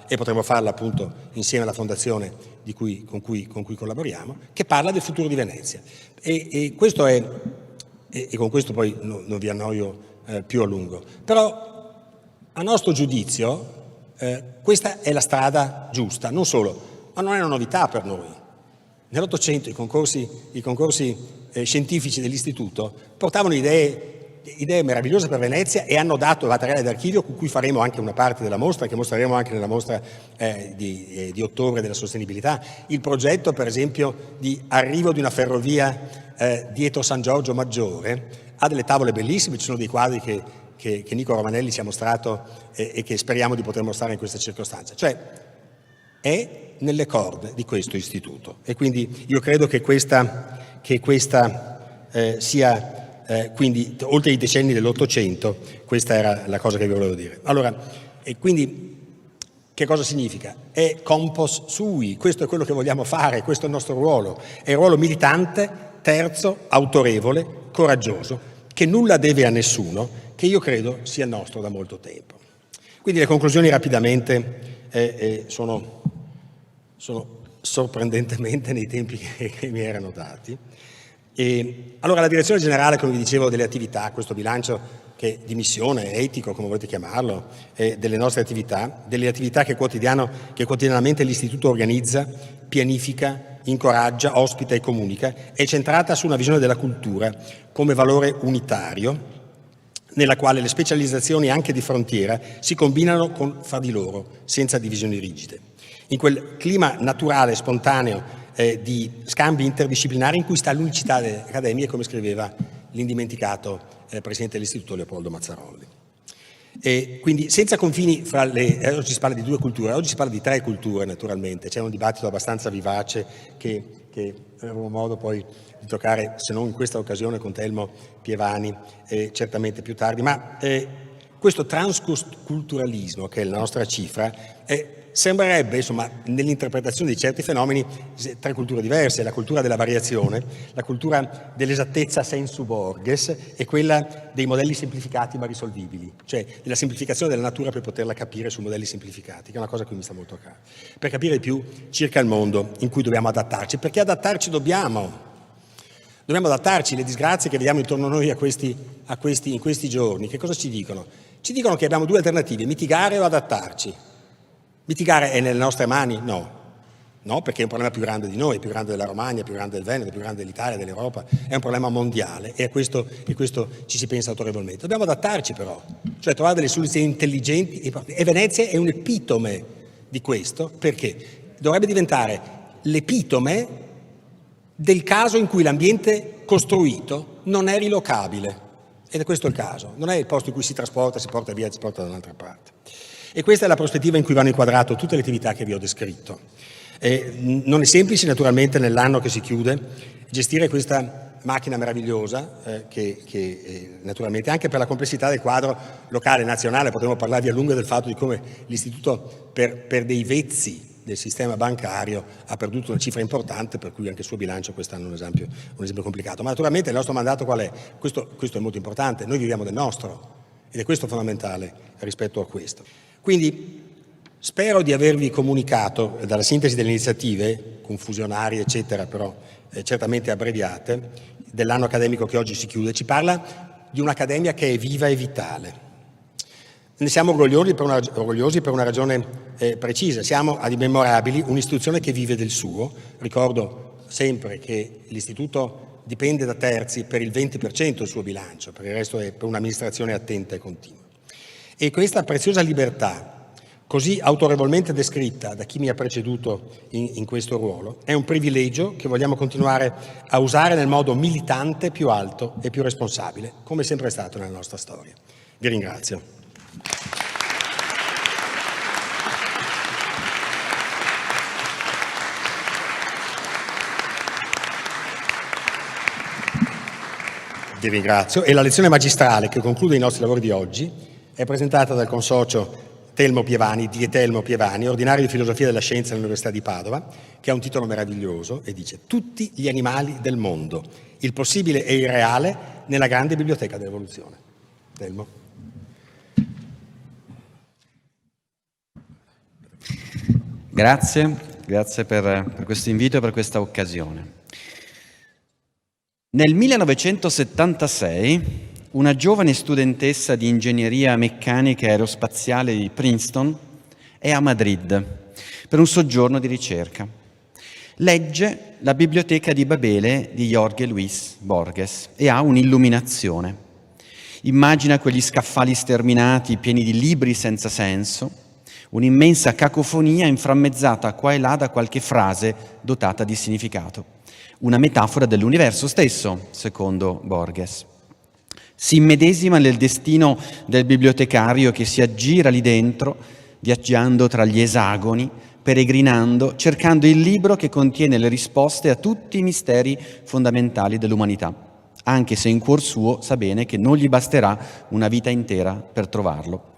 e potremo farla appunto insieme alla fondazione con cui collaboriamo, che parla del futuro di Venezia. E questo è, e con questo poi non vi annoio più a lungo, però a nostro giudizio questa è la strada giusta, non solo, ma non è una novità per noi. Nell'Ottocento i concorsi scientifici dell'istituto portavano idee meravigliose per Venezia e hanno dato materiale d'archivio con cui faremo anche una parte della mostra, che mostreremo anche nella mostra di ottobre della sostenibilità. Il progetto, per esempio, di arrivo di una ferrovia dietro San Giorgio Maggiore ha delle tavole bellissime, ci sono dei quadri che Nico Romanelli ci ha mostrato e che speriamo di poter mostrare in questa circostanza. Cioè, è nelle corde di questo istituto, e quindi io credo che questa sia quindi oltre i decenni dell'Ottocento, questa era la cosa che vi volevo dire. Allora, e quindi che cosa significa? È compos sui, questo è quello che vogliamo fare, questo è il nostro ruolo, è il ruolo militante, terzo, autorevole, coraggioso, che nulla deve a nessuno, che io credo sia nostro da molto tempo. Quindi le conclusioni rapidamente sono sorprendentemente nei tempi che mi erano dati. Allora la direzione generale, come vi dicevo, delle attività, questo bilancio che di missione, etico, come volete chiamarlo, delle nostre attività, delle attività che quotidianamente l'Istituto organizza, pianifica, incoraggia, ospita e comunica, è centrata su una visione della cultura come valore unitario, nella quale le specializzazioni anche di frontiera si combinano fra di loro, senza divisioni rigide. In quel clima naturale, spontaneo, di scambi interdisciplinari in cui sta l'unicità delle accademie, come scriveva l'indimenticato presidente dell'istituto Leopoldo Mazzarolli. E quindi senza confini oggi si parla di 2 culture, oggi si parla di 3 culture naturalmente, c'è un dibattito abbastanza vivace che avremo modo poi di toccare, se non in questa occasione, con Telmo Pievani, certamente più tardi, ma questo transculturalismo, che è la nostra cifra, sembrerebbe, insomma, nell'interpretazione di certi fenomeni, 3 culture diverse: la cultura della variazione, la cultura dell'esattezza sensu borges e quella dei modelli semplificati ma risolvibili, cioè della semplificazione della natura per poterla capire su modelli semplificati, che è una cosa che mi sta molto a caro, per capire più circa il mondo in cui dobbiamo adattarci, perché adattarci dobbiamo adattarci. Le disgrazie che vediamo intorno a noi in questi giorni, che cosa ci dicono? Ci dicono che abbiamo 2 alternative: mitigare o adattarci. Mitigare è nelle nostre mani? No, perché è un problema più grande di noi, più grande della Romagna, più grande del Veneto, più grande dell'Italia, dell'Europa, è un problema mondiale e a questo ci si pensa autorevolmente. Dobbiamo adattarci però, cioè trovare delle soluzioni intelligenti, e Venezia è un epitome di questo, perché dovrebbe diventare l'epitome del caso in cui l'ambiente costruito non è rilocabile, ed è questo il caso, non è il posto in cui si trasporta, si porta via, si porta da un'altra parte. E questa è la prospettiva in cui vanno inquadrate tutte le attività che vi ho descritto. Non è semplice, naturalmente, nell'anno che si chiude, gestire questa macchina meravigliosa che naturalmente, anche per la complessità del quadro locale e nazionale, potremmo parlarvi a lungo del fatto di come l'Istituto, per dei vezzi del sistema bancario, ha perduto una cifra importante, per cui anche il suo bilancio quest'anno è un esempio complicato. Ma naturalmente il nostro mandato qual è? Questo è molto importante, noi viviamo del nostro, ed è questo fondamentale rispetto a questo. Quindi spero di avervi comunicato, dalla sintesi delle iniziative, confusionarie eccetera, però certamente abbreviate, dell'anno accademico che oggi si chiude, ci parla di un'accademia che è viva e vitale. Ne siamo orgogliosi per una ragione precisa: siamo ad immemorabili un'istituzione che vive del suo. Ricordo sempre che l'istituto dipende da terzi per il 20% del suo bilancio, per il resto è per un'amministrazione attenta e continua. E questa preziosa libertà, così autorevolmente descritta da chi mi ha preceduto in questo ruolo, è un privilegio che vogliamo continuare a usare nel modo militante, più alto e più responsabile, come sempre è stato nella nostra storia. Vi ringrazio. Vi ringrazio. E la lezione magistrale che conclude i nostri lavori di oggi è presentata dal consocio Telmo Pievani, di Telmo Pievani, ordinario di filosofia della scienza all'Università di Padova, che ha un titolo meraviglioso e dice: Tutti gli animali del mondo, il possibile e il reale nella grande biblioteca dell'evoluzione. Telmo. Grazie per questo invito e per questa occasione. Nel 1976 una giovane studentessa di ingegneria meccanica aerospaziale di Princeton è a Madrid per un soggiorno di ricerca. Legge la Biblioteca di Babele di Jorge Luis Borges e ha un'illuminazione. Immagina quegli scaffali sterminati pieni di libri senza senso, un'immensa cacofonia inframmezzata qua e là da qualche frase dotata di significato. Una metafora dell'universo stesso, secondo Borges. Si immedesima nel destino del bibliotecario che si aggira lì dentro, viaggiando tra gli esagoni, peregrinando, cercando il libro che contiene le risposte a tutti i misteri fondamentali dell'umanità, anche se in cuor suo sa bene che non gli basterà una vita intera per trovarlo.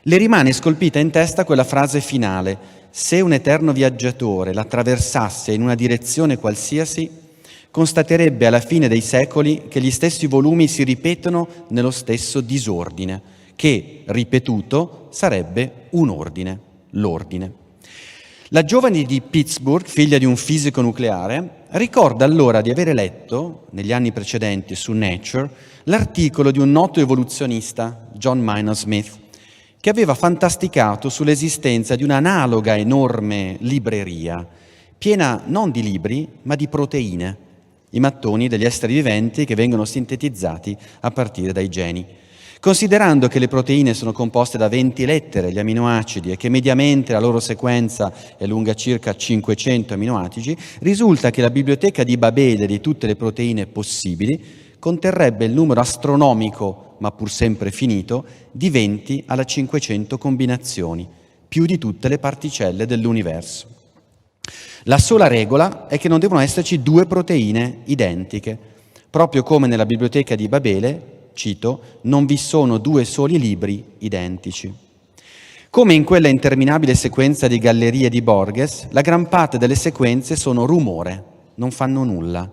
Le rimane scolpita in testa quella frase finale: se un eterno viaggiatore l'attraversasse in una direzione qualsiasi, constaterebbe alla fine dei secoli che gli stessi volumi si ripetono nello stesso disordine, che, ripetuto, sarebbe un ordine, l'ordine. La giovane di Pittsburgh, figlia di un fisico nucleare, ricorda allora di avere letto, negli anni precedenti su Nature, l'articolo di un noto evoluzionista, John Maynard Smith, che aveva fantasticato sull'esistenza di un'analoga enorme libreria, piena non di libri, ma di proteine, i mattoni degli esseri viventi che vengono sintetizzati a partire dai geni. Considerando che le proteine sono composte da 20 lettere, gli aminoacidi, e che mediamente la loro sequenza è lunga circa 500 aminoacidi, risulta che la biblioteca di Babele di tutte le proteine possibili conterrebbe il numero astronomico, ma pur sempre finito, di 20 alla 500 combinazioni, più di tutte le particelle dell'universo. La sola regola è che non devono esserci due proteine identiche, proprio come nella biblioteca di Babele, cito, non vi sono due soli libri identici. Come in quella interminabile sequenza di gallerie di Borges, la gran parte delle sequenze sono rumore, non fanno nulla.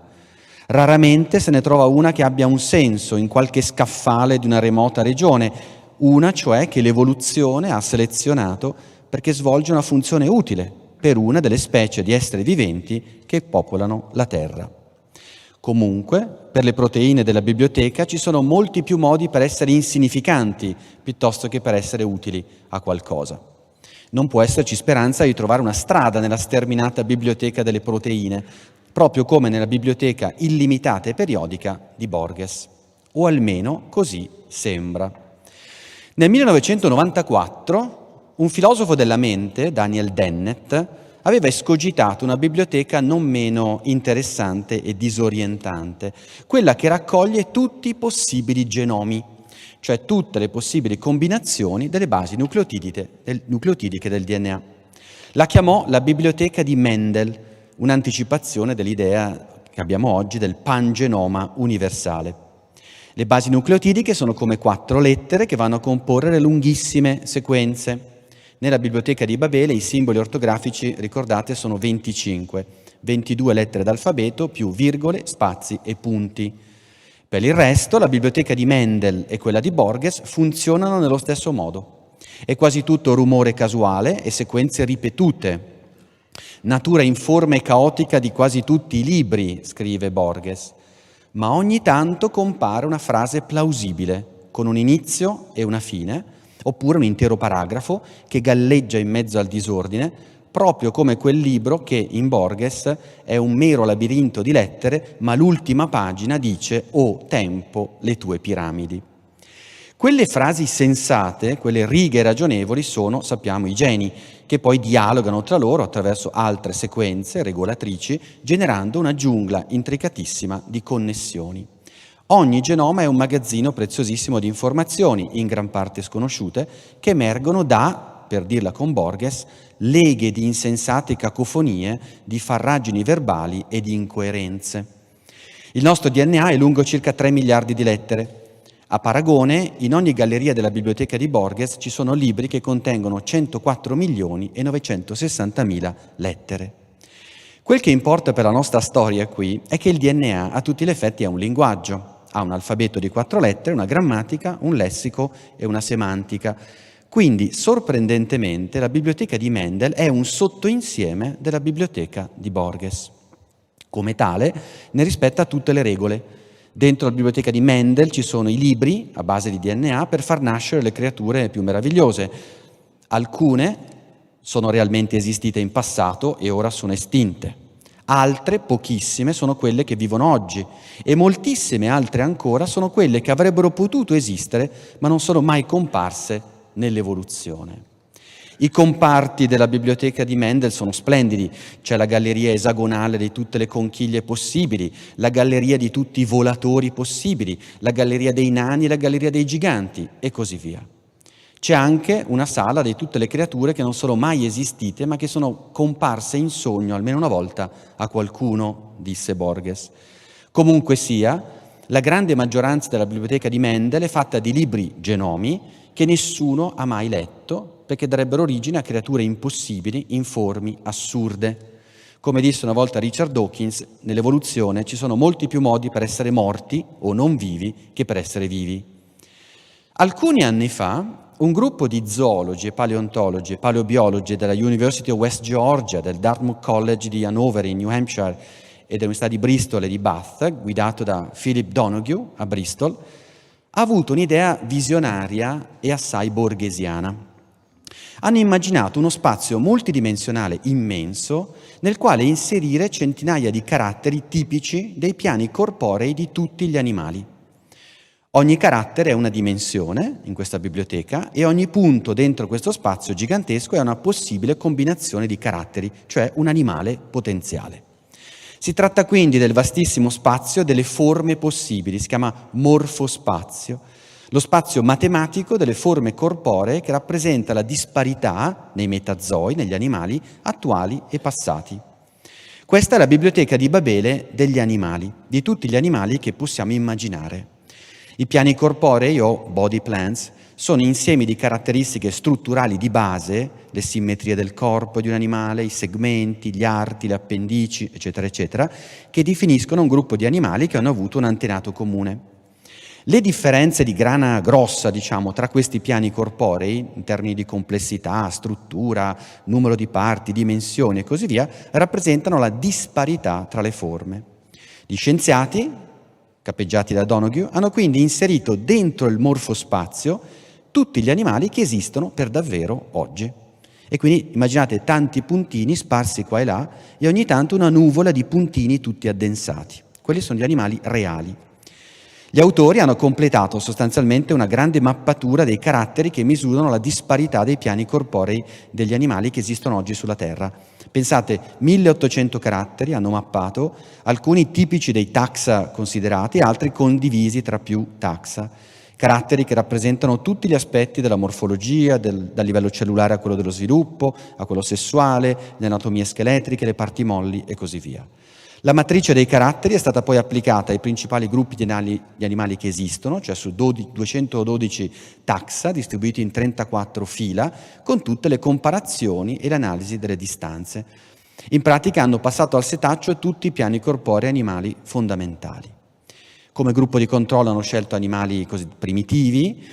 Raramente se ne trova una che abbia un senso in qualche scaffale di una remota regione, una cioè che l'evoluzione ha selezionato perché svolge una funzione utile per una delle specie di esseri viventi che popolano la Terra. Comunque, per le proteine della biblioteca ci sono molti più modi per essere insignificanti piuttosto che per essere utili a qualcosa. Non può esserci speranza di trovare una strada nella sterminata biblioteca delle proteine, proprio come nella biblioteca illimitata e periodica di Borges. O almeno così sembra. Nel 1994 un filosofo della mente, Daniel Dennett, aveva escogitato una biblioteca non meno interessante e disorientante, quella che raccoglie tutti i possibili genomi, cioè tutte le possibili combinazioni delle basi nucleotidiche del DNA. La chiamò la biblioteca di Mendel, un'anticipazione dell'idea che abbiamo oggi del pangenoma universale. Le basi nucleotidiche sono come 4 lettere che vanno a comporre le lunghissime sequenze. Nella biblioteca di Babele i simboli ortografici, ricordate, sono 25, 22 lettere d'alfabeto più virgole, spazi e punti. Per il resto, la biblioteca di Mendel e quella di Borges funzionano nello stesso modo. È quasi tutto rumore casuale e sequenze ripetute. Natura informe e caotica di quasi tutti i libri, scrive Borges, ma ogni tanto compare una frase plausibile, con un inizio e una fine, oppure un intero paragrafo che galleggia in mezzo al disordine, proprio come quel libro che in Borges è un mero labirinto di lettere, ma l'ultima pagina dice «O tempo, le tue piramidi». Quelle frasi sensate, quelle righe ragionevoli sono, sappiamo, i geni, che poi dialogano tra loro attraverso altre sequenze regolatrici, generando una giungla intricatissima di connessioni. Ogni genoma è un magazzino preziosissimo di informazioni, in gran parte sconosciute, che emergono da, per dirla con Borges, leghe di insensate cacofonie, di farragini verbali e di incoerenze. Il nostro DNA è lungo circa 3 miliardi di lettere. A paragone, in ogni galleria della biblioteca di Borges ci sono libri che contengono 104 milioni e 960 mila lettere. Quel che importa per la nostra storia qui è che il DNA a tutti gli effetti è un linguaggio. Ha un alfabeto di 4 lettere, una grammatica, un lessico e una semantica. Quindi, sorprendentemente, la biblioteca di Mendel è un sottoinsieme della biblioteca di Borges. Come tale, ne rispetta tutte le regole. Dentro la biblioteca di Mendel ci sono i libri a base di DNA per far nascere le creature più meravigliose. Alcune sono realmente esistite in passato e ora sono estinte. Altre, pochissime, sono quelle che vivono oggi e moltissime altre ancora sono quelle che avrebbero potuto esistere ma non sono mai comparse nell'evoluzione. I comparti della biblioteca di Mendel sono splendidi, c'è la galleria esagonale di tutte le conchiglie possibili, la galleria di tutti i volatori possibili, la galleria dei nani e la galleria dei giganti e così via. C'è anche una sala di tutte le creature che non sono mai esistite ma che sono comparse in sogno almeno una volta a qualcuno, disse Borges. Comunque sia, la grande maggioranza della biblioteca di Mendel è fatta di libri genomi che nessuno ha mai letto, perché darebbero origine a creature impossibili, informi, assurde. Come disse una volta Richard Dawkins, nell'evoluzione ci sono molti più modi per essere morti o non vivi che per essere vivi. Alcuni anni fa, un gruppo di zoologi e paleontologi e paleobiologi della University of West Georgia, del Dartmouth College di Hanover in New Hampshire e dell'Università di Bristol e di Bath, guidato da Philip Donoghue a Bristol, ha avuto un'idea visionaria e assai borghesiana. Hanno immaginato uno spazio multidimensionale immenso nel quale inserire centinaia di caratteri tipici dei piani corporei di tutti gli animali. Ogni carattere è una dimensione in questa biblioteca e ogni punto dentro questo spazio gigantesco è una possibile combinazione di caratteri, cioè un animale potenziale. Si tratta quindi del vastissimo spazio delle forme possibili, si chiama morfospazio, lo spazio matematico delle forme corporee che rappresenta la disparità nei metazoi, negli animali attuali e passati. Questa è la biblioteca di Babele degli animali, di tutti gli animali che possiamo immaginare. I piani corporei o body plans sono insiemi di caratteristiche strutturali di base, le simmetrie del corpo di un animale, i segmenti, gli arti, le appendici, eccetera, eccetera, che definiscono un gruppo di animali che hanno avuto un antenato comune. Le differenze di grana grossa, tra questi piani corporei, in termini di complessità, struttura, numero di parti, dimensioni e così via, rappresentano la disparità tra le forme. Gli scienziati, capeggiati da Donoghue, hanno quindi inserito dentro il morfospazio tutti gli animali che esistono per davvero oggi. E quindi immaginate tanti puntini sparsi qua e là e ogni tanto una nuvola di puntini tutti addensati. Quelli sono gli animali reali. Gli autori hanno completato sostanzialmente una grande mappatura dei caratteri che misurano la disparità dei piani corporei degli animali che esistono oggi sulla Terra. Pensate, 1800 caratteri hanno mappato, alcuni tipici dei taxa considerati, altri condivisi tra più taxa. Caratteri che rappresentano tutti gli aspetti della morfologia, dal livello cellulare a quello dello sviluppo, a quello sessuale, le anatomie scheletriche, le parti molli e così via. La matrice dei caratteri è stata poi applicata ai principali gruppi di animali che esistono, cioè su 212 taxa distribuiti in 34 fila, con tutte le comparazioni e l'analisi delle distanze. In pratica hanno passato al setaccio tutti i piani corporei animali fondamentali. Come gruppo di controllo hanno scelto animali così primitivi,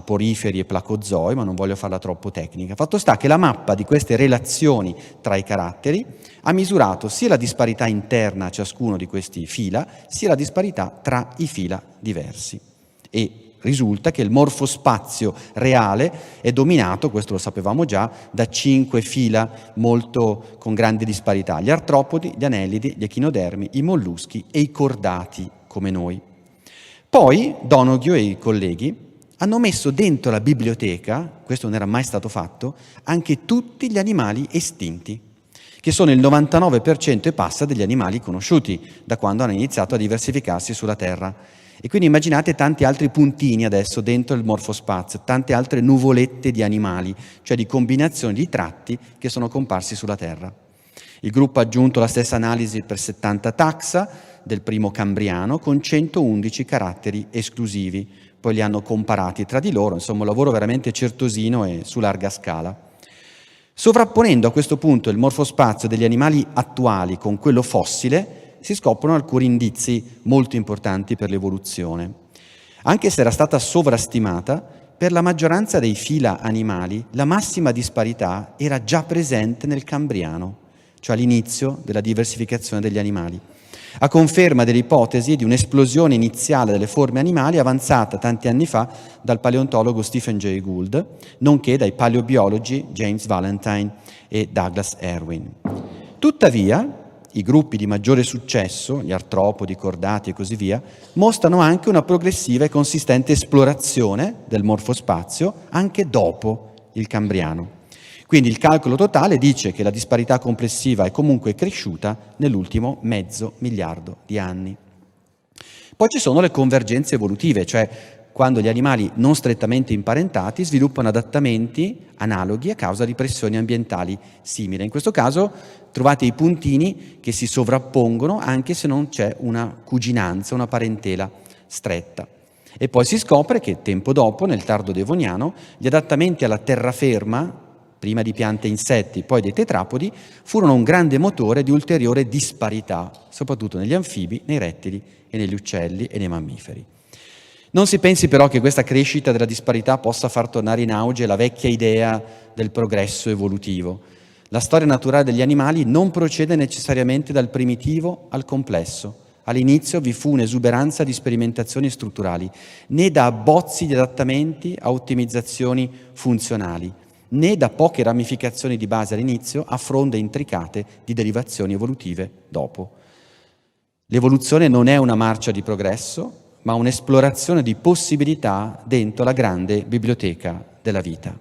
poriferi e placozoi, ma non voglio farla troppo tecnica. Fatto sta che la mappa di queste relazioni tra i caratteri ha misurato sia la disparità interna a ciascuno di questi fila, sia la disparità tra i fila diversi. E risulta che il morfospazio reale è dominato, questo lo sapevamo già, da 5 fila molto con grande disparità: gli artropodi, gli anellidi, gli echinodermi, i molluschi e i cordati come noi. Poi Donoghue e i colleghi hanno messo dentro la biblioteca, questo non era mai stato fatto, anche tutti gli animali estinti, che sono il 99% e passa degli animali conosciuti da quando hanno iniziato a diversificarsi sulla Terra. E quindi immaginate tanti altri puntini adesso dentro il morfospazio, tante altre nuvolette di animali, cioè di combinazioni di tratti che sono comparsi sulla Terra. Il gruppo ha aggiunto la stessa analisi per 70 taxa del primo cambriano con 111 caratteri esclusivi, poi li hanno comparati tra di loro, insomma un lavoro veramente certosino e su larga scala. Sovrapponendo a questo punto il morfospazio degli animali attuali con quello fossile, si scoprono alcuni indizi molto importanti per l'evoluzione. Anche se era stata sovrastimata, per la maggioranza dei fila animali la massima disparità era già presente nel Cambriano, cioè all'inizio della diversificazione degli animali, a conferma dell'ipotesi di un'esplosione iniziale delle forme animali avanzata tanti anni fa dal paleontologo Stephen Jay Gould, nonché dai paleobiologi James Valentine e Douglas Irwin. Tuttavia, i gruppi di maggiore successo, gli artropodi, i cordati e così via, mostrano anche una progressiva e consistente esplorazione del morfospazio anche dopo il Cambriano. Quindi il calcolo totale dice che la disparità complessiva è comunque cresciuta nell'ultimo 500 miliardi di anni. Poi ci sono le convergenze evolutive, cioè quando gli animali non strettamente imparentati sviluppano adattamenti analoghi a causa di pressioni ambientali simili. In questo caso trovate i puntini che si sovrappongono anche se non c'è una cuginanza, una parentela stretta. E poi si scopre che tempo dopo, nel tardo devoniano, gli adattamenti alla terraferma, prima di piante e insetti, poi dei tetrapodi, furono un grande motore di ulteriore disparità, soprattutto negli anfibi, nei rettili e negli uccelli e nei mammiferi. Non si pensi però che questa crescita della disparità possa far tornare in auge la vecchia idea del progresso evolutivo. La storia naturale degli animali non procede necessariamente dal primitivo al complesso. All'inizio vi fu un'esuberanza di sperimentazioni strutturali, né da abbozzi di adattamenti a ottimizzazioni funzionali, né da poche ramificazioni di base all'inizio a fronde intricate di derivazioni evolutive dopo. L'evoluzione non è una marcia di progresso, ma un'esplorazione di possibilità dentro la grande biblioteca della vita.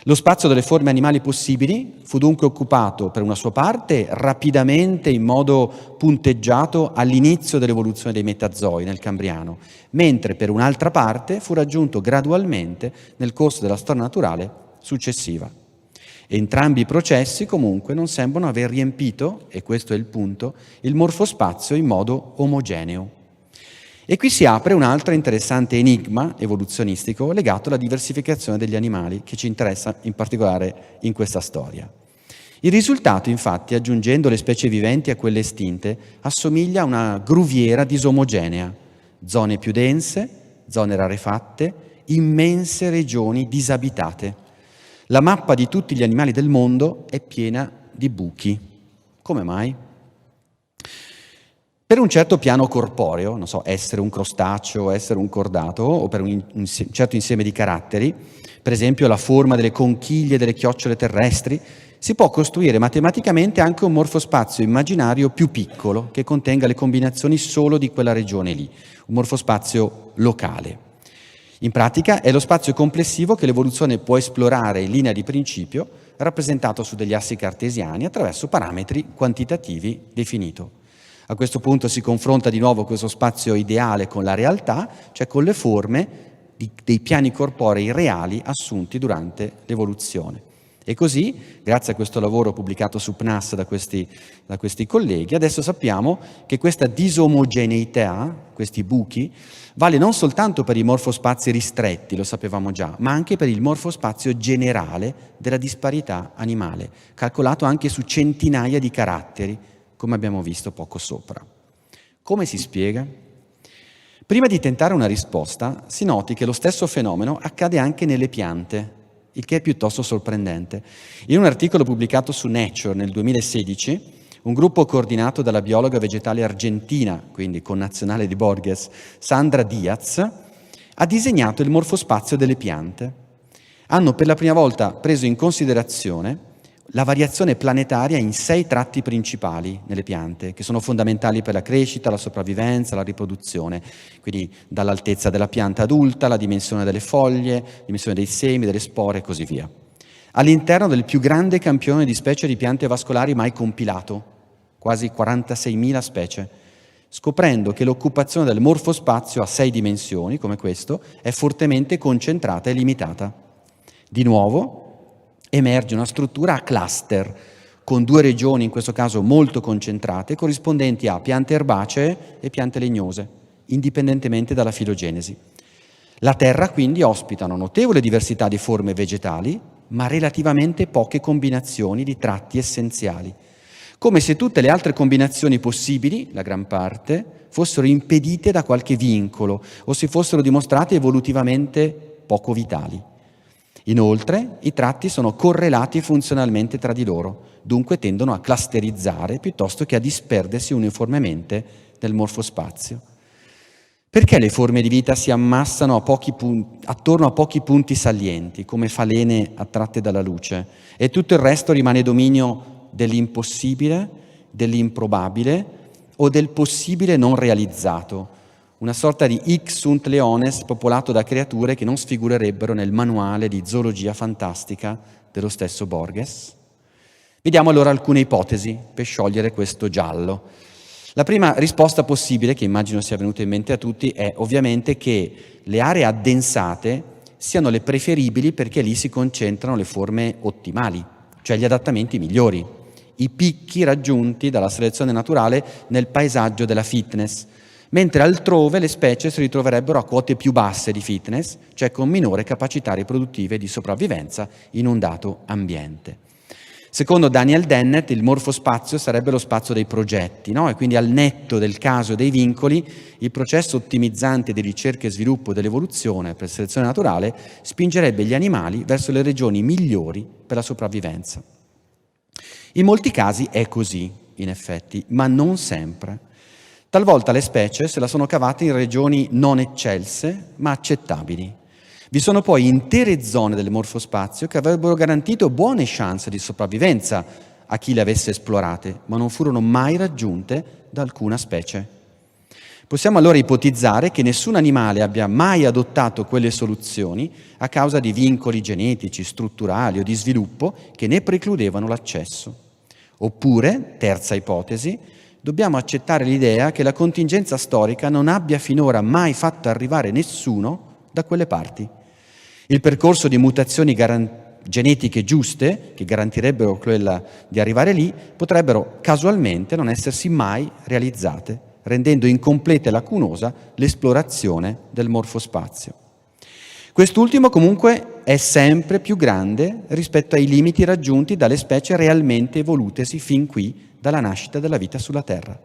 Lo spazio delle forme animali possibili fu dunque occupato per una sua parte rapidamente in modo punteggiato all'inizio dell'evoluzione dei metazoi nel Cambriano, mentre per un'altra parte fu raggiunto gradualmente nel corso della storia naturale successiva. Entrambi i processi comunque non sembrano aver riempito, e questo è il punto, il morfospazio in modo omogeneo. E qui si apre un altro interessante enigma evoluzionistico legato alla diversificazione degli animali che ci interessa in particolare in questa storia. Il risultato, infatti, aggiungendo le specie viventi a quelle estinte, assomiglia a una gruviera disomogenea, zone più dense, zone rarefatte, immense regioni disabitate. La mappa di tutti gli animali del mondo è piena di buchi. Come mai? Per un certo piano corporeo, non so, essere un crostaceo, essere un cordato, o per un certo insieme di caratteri, per esempio la forma delle conchiglie delle chiocciole terrestri, si può costruire matematicamente anche un morfospazio immaginario più piccolo che contenga le combinazioni solo di quella regione lì, un morfospazio locale. In pratica è lo spazio complessivo che l'evoluzione può esplorare in linea di principio, rappresentato su degli assi cartesiani attraverso parametri quantitativi definiti. A questo punto si confronta di nuovo questo spazio ideale con la realtà, cioè con le forme dei piani corporei reali assunti durante l'evoluzione. E così, grazie a questo lavoro pubblicato su PNAS da questi colleghi, adesso sappiamo che questa disomogeneità, questi buchi, vale non soltanto per i morfospazi ristretti, lo sapevamo già, ma anche per il morfospazio generale della disparità animale, calcolato anche su centinaia di caratteri, come abbiamo visto poco sopra. Come si spiega? Prima di tentare una risposta, si noti che lo stesso fenomeno accade anche nelle piante, il che è piuttosto sorprendente. In un articolo pubblicato su Nature nel 2016, un gruppo coordinato dalla biologa vegetale argentina, quindi connazionale di Borges, Sandra Diaz, ha disegnato il morfospazio delle piante. Hanno per la prima volta preso in considerazione la variazione planetaria in 6 tratti principali nelle piante, che sono fondamentali per la crescita, la sopravvivenza, la riproduzione, quindi dall'altezza della pianta adulta, la dimensione delle foglie, la dimensione dei semi, delle spore e così via. All'interno del più grande campione di specie di piante vascolari mai compilato, quasi 46.000 specie, scoprendo che l'occupazione del morfospazio a 6 dimensioni, come questo, è fortemente concentrata e limitata. Di nuovo, emerge una struttura a cluster, con 2 regioni, in questo caso molto concentrate, corrispondenti a piante erbacee e piante legnose, indipendentemente dalla filogenesi. La Terra quindi ospita una notevole diversità di forme vegetali, ma relativamente poche combinazioni di tratti essenziali. come se tutte le altre combinazioni possibili, la gran parte, fossero impedite da qualche vincolo o si fossero dimostrate evolutivamente poco vitali. Inoltre, i tratti sono correlati funzionalmente tra di loro, dunque tendono a clusterizzare piuttosto che a disperdersi uniformemente nel morfospazio. Perché le forme di vita si ammassano attorno a pochi punti salienti, come falene attratte dalla luce, e tutto il resto rimane dominio dell'impossibile, dell'improbabile o del possibile non realizzato, una sorta di hic sunt leones popolato da creature che non sfigurerebbero nel manuale di zoologia fantastica dello stesso Borges? Vediamo allora alcune ipotesi per sciogliere questo giallo. La prima risposta possibile, che immagino sia venuta in mente a tutti, è ovviamente che le aree addensate siano le preferibili perché lì si concentrano le forme ottimali, cioè gli adattamenti migliori, i picchi raggiunti dalla selezione naturale nel paesaggio della fitness, mentre altrove le specie si ritroverebbero a quote più basse di fitness, cioè con minore capacità riproduttive di sopravvivenza in un dato ambiente. Secondo Daniel Dennett, il morfospazio sarebbe lo spazio dei progetti, no? E quindi al netto del caso e dei vincoli, il processo ottimizzante di ricerca e sviluppo dell'evoluzione per selezione naturale spingerebbe gli animali verso le regioni migliori per la sopravvivenza. In molti casi è così, in effetti, ma non sempre. Talvolta le specie se la sono cavate in regioni non eccelse, ma accettabili. Vi sono poi intere zone del morfospazio che avrebbero garantito buone chance di sopravvivenza a chi le avesse esplorate, ma non furono mai raggiunte da alcuna specie. Possiamo allora ipotizzare che nessun animale abbia mai adottato quelle soluzioni a causa di vincoli genetici, strutturali o di sviluppo che ne precludevano l'accesso. Oppure, terza ipotesi, dobbiamo accettare l'idea che la contingenza storica non abbia finora mai fatto arrivare nessuno da quelle parti. Il percorso di mutazioni genetiche giuste, che garantirebbero quella di arrivare lì, potrebbero casualmente non essersi mai realizzate, rendendo incompleta e lacunosa l'esplorazione del morfospazio. Quest'ultimo comunque è sempre più grande rispetto ai limiti raggiunti dalle specie realmente evolutesi fin qui dalla nascita della vita sulla Terra.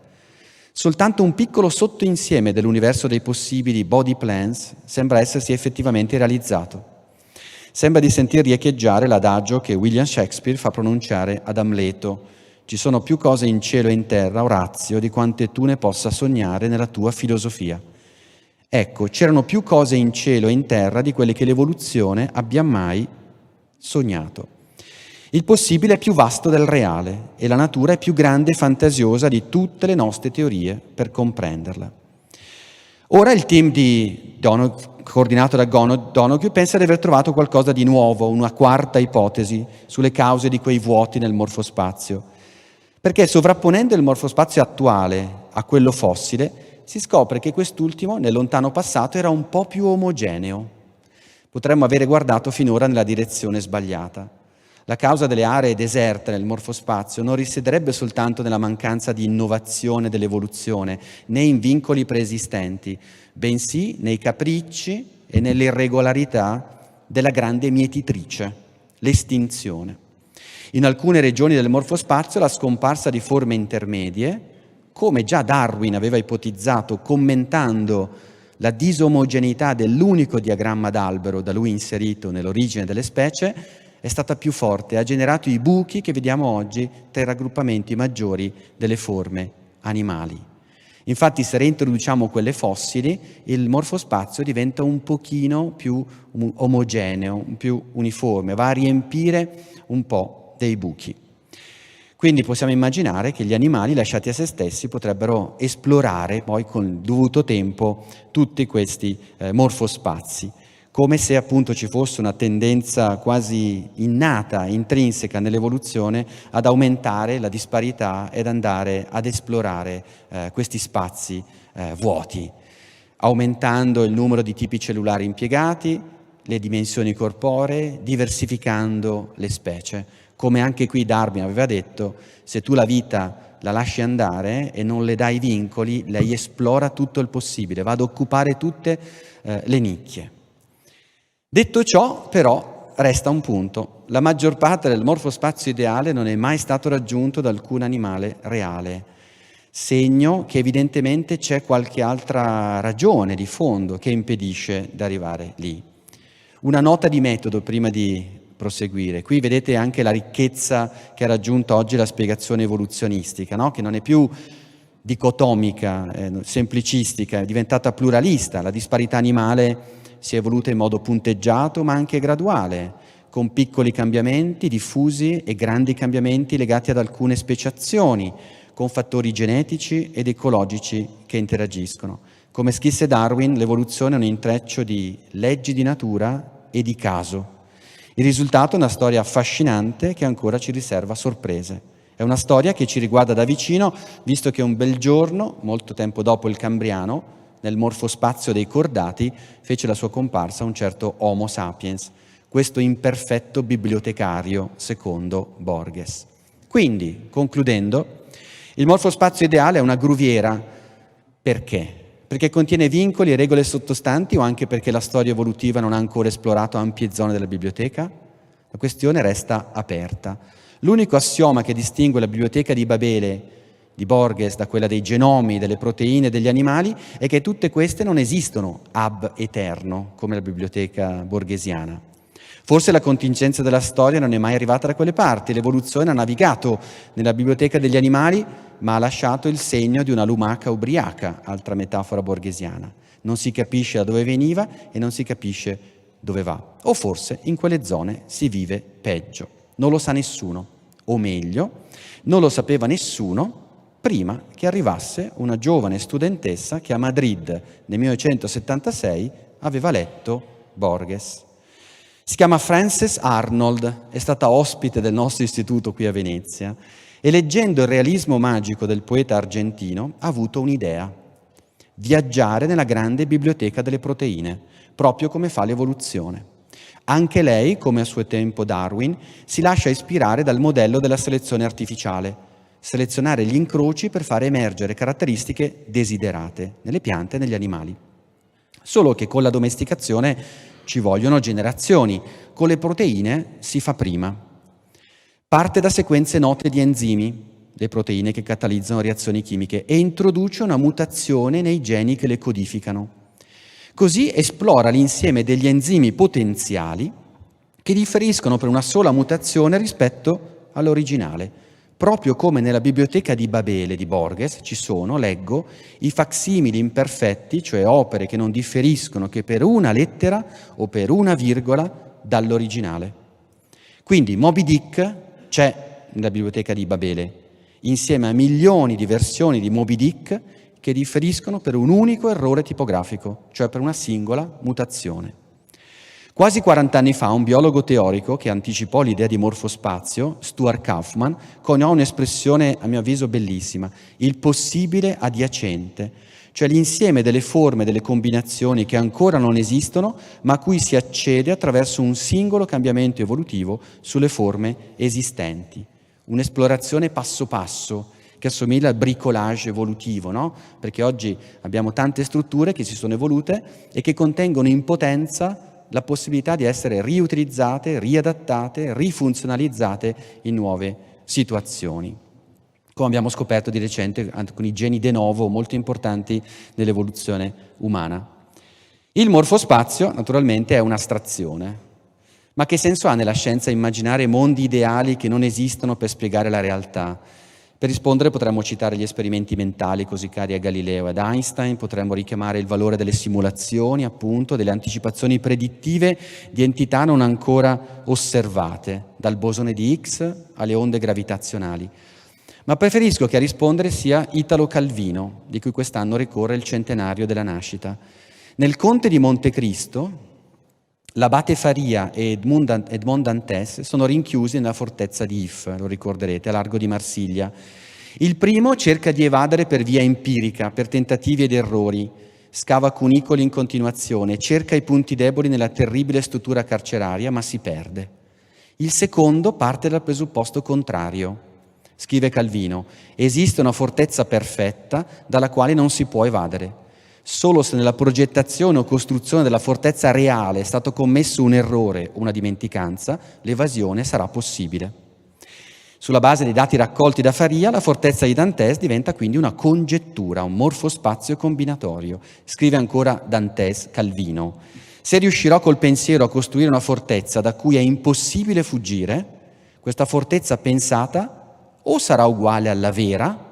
Soltanto un piccolo sottoinsieme dell'universo dei possibili body plans sembra essersi effettivamente realizzato. Sembra di sentir riecheggiare l'adagio che William Shakespeare fa pronunciare ad Amleto: ci sono più cose in cielo e in terra, Orazio, di quante tu ne possa sognare nella tua filosofia. Ecco, c'erano più cose in cielo e in terra di quelle che l'evoluzione abbia mai sognato. Il possibile è più vasto del reale e la natura è più grande e fantasiosa di tutte le nostre teorie per comprenderla. Ora il team coordinato da Donoghue pensa di aver trovato qualcosa di nuovo, una quarta ipotesi sulle cause di quei vuoti nel morfospazio, perché sovrapponendo il morfospazio attuale a quello fossile si scopre che quest'ultimo nel lontano passato era un po' più omogeneo. Potremmo avere guardato finora nella direzione sbagliata. La causa delle aree deserte nel morfospazio non risiederebbe soltanto nella mancanza di innovazione dell'evoluzione, né in vincoli preesistenti, bensì nei capricci e nelle irregolarità della grande mietitrice, l'estinzione. In alcune regioni del morfospazio la scomparsa di forme intermedie, come già Darwin aveva ipotizzato commentando la disomogeneità dell'unico diagramma d'albero da lui inserito nell'origine delle specie, è stata più forte, ha generato i buchi che vediamo oggi tra i raggruppamenti maggiori delle forme animali. Infatti, se reintroduciamo quelle fossili, il morfospazio diventa un pochino più omogeneo, più uniforme, va a riempire un po' dei buchi. Quindi possiamo immaginare che gli animali lasciati a se stessi potrebbero esplorare poi con il dovuto tempo tutti questi morfospazi, come se appunto ci fosse una tendenza quasi innata, intrinseca nell'evoluzione ad aumentare la disparità ed andare ad esplorare questi spazi vuoti, aumentando il numero di tipi cellulari impiegati, le dimensioni corporee, diversificando le specie. Come anche qui Darwin aveva detto, se tu la vita la lasci andare e non le dai vincoli, lei esplora tutto il possibile, va ad occupare tutte le nicchie. Detto ciò, però, resta un punto. La maggior parte del morfospazio ideale non è mai stato raggiunto da alcun animale reale, segno che evidentemente c'è qualche altra ragione di fondo che impedisce di arrivare lì. Una nota di metodo prima di proseguire. Qui vedete anche la ricchezza che ha raggiunto oggi la spiegazione evoluzionistica, no? Che non è più dicotomica, semplicistica, è diventata pluralista. La disparità animale si è evoluta in modo punteggiato ma anche graduale, con piccoli cambiamenti diffusi e grandi cambiamenti legati ad alcune speciazioni, con fattori genetici ed ecologici che interagiscono. Come scrisse Darwin, l'evoluzione è un intreccio di leggi di natura e di caso. Il risultato è una storia affascinante che ancora ci riserva sorprese. È una storia che ci riguarda da vicino, visto che un bel giorno, molto tempo dopo il Cambriano, nel morfospazio dei cordati, fece la sua comparsa un certo Homo sapiens, questo imperfetto bibliotecario, secondo Borges. Quindi, concludendo, il morfospazio ideale è una gruviera. Perché? Perché contiene vincoli e regole sottostanti o anche perché la storia evolutiva non ha ancora esplorato ampie zone della biblioteca? La questione resta aperta. L'unico assioma che distingue la biblioteca di Babele di Borges da quella dei genomi, delle proteine, degli animali è che tutte queste non esistono ab eterno come la biblioteca borghesiana. Forse la contingenza della storia non è mai arrivata da quelle parti, l'evoluzione ha navigato nella biblioteca degli animali ma ha lasciato il segno di una lumaca ubriaca, altra metafora borghesiana. Non si capisce da dove veniva e non si capisce dove va. O forse in quelle zone si vive peggio. Non lo sa nessuno, o meglio, non lo sapeva nessuno prima che arrivasse una giovane studentessa che a Madrid nel 1976 aveva letto Borges. Si chiama Frances Arnold, è stata ospite del nostro istituto qui a Venezia e leggendo il realismo magico del poeta argentino ha avuto un'idea: viaggiare nella grande biblioteca delle proteine, proprio come fa l'evoluzione. Anche lei, come a suo tempo Darwin, si lascia ispirare dal modello della selezione artificiale, selezionare gli incroci per fare emergere caratteristiche desiderate nelle piante e negli animali. Solo che con la domesticazione ci vogliono generazioni, con le proteine si fa prima. Parte da sequenze note di enzimi, le proteine che catalizzano reazioni chimiche, e introduce una mutazione nei geni che le codificano. Così esplora l'insieme degli enzimi potenziali che differiscono per una sola mutazione rispetto all'originale. Proprio come nella biblioteca di Babele di Borges ci sono, leggo, i facsimili imperfetti, cioè opere che non differiscono che per una lettera o per una virgola dall'originale. Quindi Moby Dick c'è nella biblioteca di Babele, insieme a milioni di versioni di Moby Dick che differiscono per un unico errore tipografico, cioè per una singola mutazione. Quasi 40 anni fa un biologo teorico che anticipò l'idea di morfospazio, Stuart Kauffman, coniò un'espressione a mio avviso bellissima: il possibile adiacente, cioè l'insieme delle forme, delle combinazioni che ancora non esistono, ma a cui si accede attraverso un singolo cambiamento evolutivo sulle forme esistenti. Un'esplorazione passo passo che assomiglia al bricolage evolutivo, no? Perché oggi abbiamo tante strutture che si sono evolute e che contengono in potenza la possibilità di essere riutilizzate, riadattate, rifunzionalizzate in nuove situazioni. Come abbiamo scoperto di recente anche con i geni de novo molto importanti nell'evoluzione umana. Il morfospazio naturalmente è un'astrazione, ma che senso ha nella scienza immaginare mondi ideali che non esistono per spiegare la realtà? Per rispondere potremmo citare gli esperimenti mentali così cari a Galileo ed Einstein, potremmo richiamare il valore delle simulazioni, appunto, delle anticipazioni predittive di entità non ancora osservate, dal bosone di Higgs alle onde gravitazionali. Ma preferisco che a rispondere sia Italo Calvino, di cui quest'anno ricorre il centenario della nascita. Nel Conte di Montecristo, l'abate Faria e Edmond Dantès sono rinchiusi nella fortezza di If, lo ricorderete, a largo di Marsiglia. Il primo cerca di evadere per via empirica, per tentativi ed errori, scava cunicoli in continuazione, cerca i punti deboli nella terribile struttura carceraria, ma si perde. Il secondo parte dal presupposto contrario. Scrive Calvino: esiste una fortezza perfetta dalla quale non si può evadere. Solo se nella progettazione o costruzione della fortezza reale è stato commesso un errore o una dimenticanza, l'evasione sarà possibile. Sulla base dei dati raccolti da Faria, la fortezza di Dantes diventa quindi una congettura, un morfospazio combinatorio. Scrive ancora Dantes Calvino: se riuscirò col pensiero a costruire una fortezza da cui è impossibile fuggire, questa fortezza pensata o sarà uguale alla vera,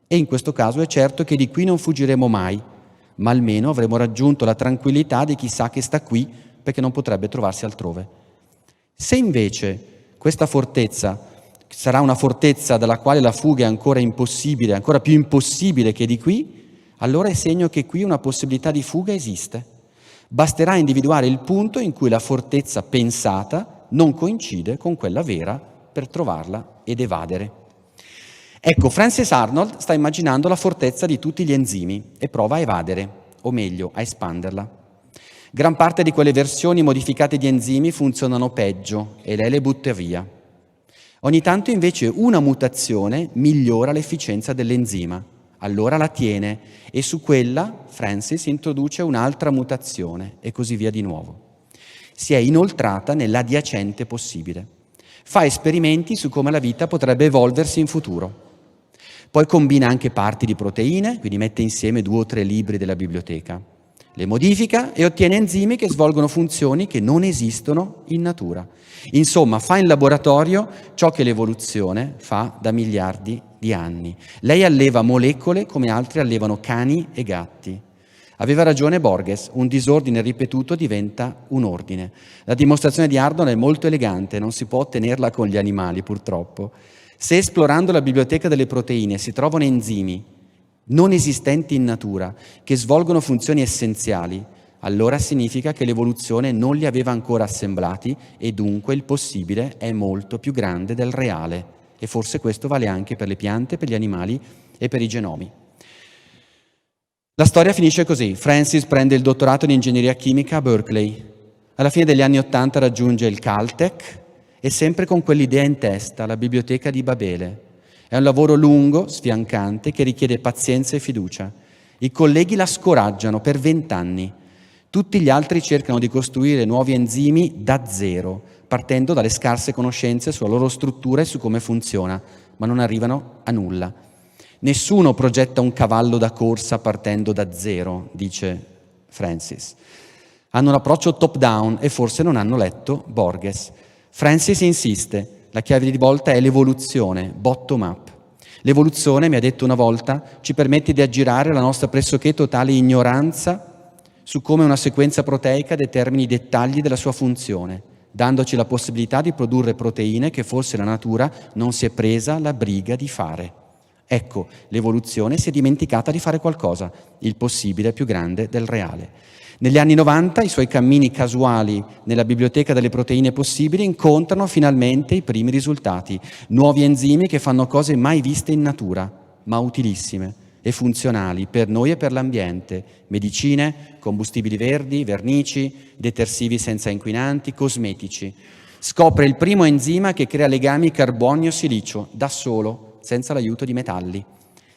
e in questo caso è certo che di qui non fuggiremo mai, ma almeno avremo raggiunto la tranquillità di chi sa che sta qui perché non potrebbe trovarsi altrove. Se invece questa fortezza sarà una fortezza dalla quale la fuga è ancora impossibile, ancora più impossibile che di qui, allora è segno che qui una possibilità di fuga esiste. Basterà individuare il punto in cui la fortezza pensata non coincide con quella vera per trovarla ed evadere. Ecco, Francis Arnold sta immaginando la fortezza di tutti gli enzimi e prova a evadere, o meglio, a espanderla. Gran parte di quelle versioni modificate di enzimi funzionano peggio e lei le butta via. Ogni tanto invece una mutazione migliora l'efficienza dell'enzima, allora la tiene e su quella Francis introduce un'altra mutazione e così via di nuovo. Si è inoltrata nell'adiacente possibile. Fa esperimenti su come la vita potrebbe evolversi in futuro. Poi combina anche parti di proteine, quindi mette insieme 2 o 3 libri della biblioteca. Le modifica e ottiene enzimi che svolgono funzioni che non esistono in natura. Insomma, fa in laboratorio ciò che l'evoluzione fa da miliardi di anni. Lei alleva molecole come altri allevano cani e gatti. Aveva ragione Borges, un disordine ripetuto diventa un ordine. La dimostrazione di Arnold è molto elegante, non si può ottenerla con gli animali purtroppo. Se esplorando la biblioteca delle proteine si trovano enzimi non esistenti in natura, che svolgono funzioni essenziali, allora significa che l'evoluzione non li aveva ancora assemblati e dunque il possibile è molto più grande del reale. E forse questo vale anche per le piante, per gli animali e per i genomi. La storia finisce così. Francis prende il dottorato in ingegneria chimica a Berkeley. Alla fine degli anni '80 raggiunge il Caltech e sempre con quell'idea in testa, la biblioteca di Babele. È un lavoro lungo, sfiancante, che richiede pazienza e fiducia. I colleghi la scoraggiano per 20 anni. Tutti gli altri cercano di costruire nuovi enzimi da zero, partendo dalle scarse conoscenze sulla loro struttura e su come funziona, ma non arrivano a nulla. Nessuno progetta un cavallo da corsa partendo da zero, dice Francis. Hanno un approccio top-down e forse non hanno letto Borges. Francis insiste. La chiave di volta è l'evoluzione, bottom-up. L'evoluzione, mi ha detto una volta, ci permette di aggirare la nostra pressoché totale ignoranza su come una sequenza proteica determini i dettagli della sua funzione, dandoci la possibilità di produrre proteine che forse la natura non si è presa la briga di fare. Ecco, l'evoluzione si è dimenticata di fare qualcosa, il possibile più grande del reale. Negli anni '90 i suoi cammini casuali nella biblioteca delle proteine possibili incontrano finalmente i primi risultati, nuovi enzimi che fanno cose mai viste in natura, ma utilissime e funzionali per noi e per l'ambiente, medicine, combustibili verdi, vernici, detersivi senza inquinanti, cosmetici. Scopre il primo enzima che crea legami carbonio-silicio, da solo, senza l'aiuto di metalli.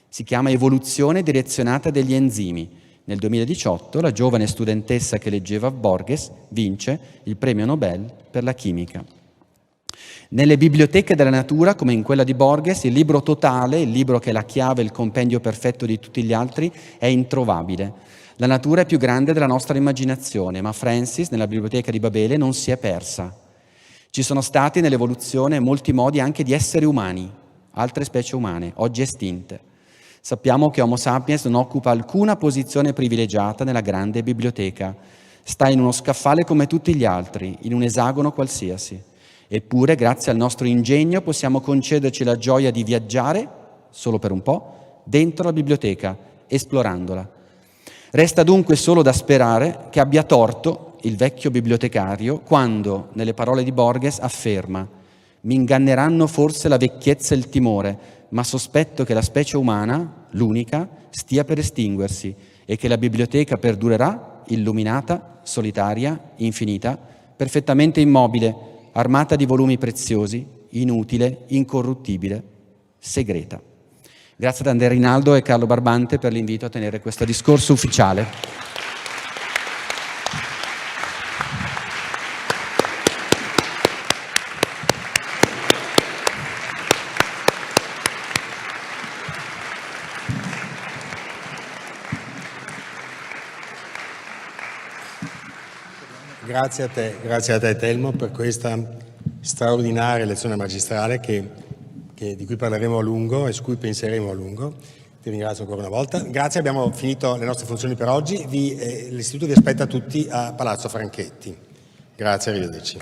Si chiama evoluzione direzionata degli enzimi. Nel 2018 la giovane studentessa che leggeva Borges vince il premio Nobel per la chimica. Nelle biblioteche della natura, come in quella di Borges, il libro totale, il libro che è la chiave, il compendio perfetto di tutti gli altri, è introvabile. La natura è più grande della nostra immaginazione, ma Francis, nella biblioteca di Babele, non si è persa. Ci sono stati nell'evoluzione molti modi anche di esseri umani, altre specie umane, oggi estinte. Sappiamo che Homo sapiens non occupa alcuna posizione privilegiata nella grande biblioteca. Sta in uno scaffale come tutti gli altri, in un esagono qualsiasi. Eppure, grazie al nostro ingegno, possiamo concederci la gioia di viaggiare, solo per un po', dentro la biblioteca, esplorandola. Resta dunque solo da sperare che abbia torto il vecchio bibliotecario quando, nelle parole di Borges, afferma: «Mi inganneranno forse la vecchiezza e il timore, ma sospetto che la specie umana, l'unica, stia per estinguersi e che la biblioteca perdurerà illuminata, solitaria, infinita, perfettamente immobile, armata di volumi preziosi, inutile, incorruttibile, segreta». Grazie ad Andrea Rinaldo e Carlo Barbante per l'invito a tenere questo discorso ufficiale. Grazie a te Telmo per questa straordinaria lezione magistrale di cui parleremo a lungo e su cui penseremo a lungo. Ti ringrazio ancora una volta. Grazie, abbiamo finito le nostre funzioni per oggi. L'Istituto vi aspetta tutti a Palazzo Franchetti. Grazie, arrivederci.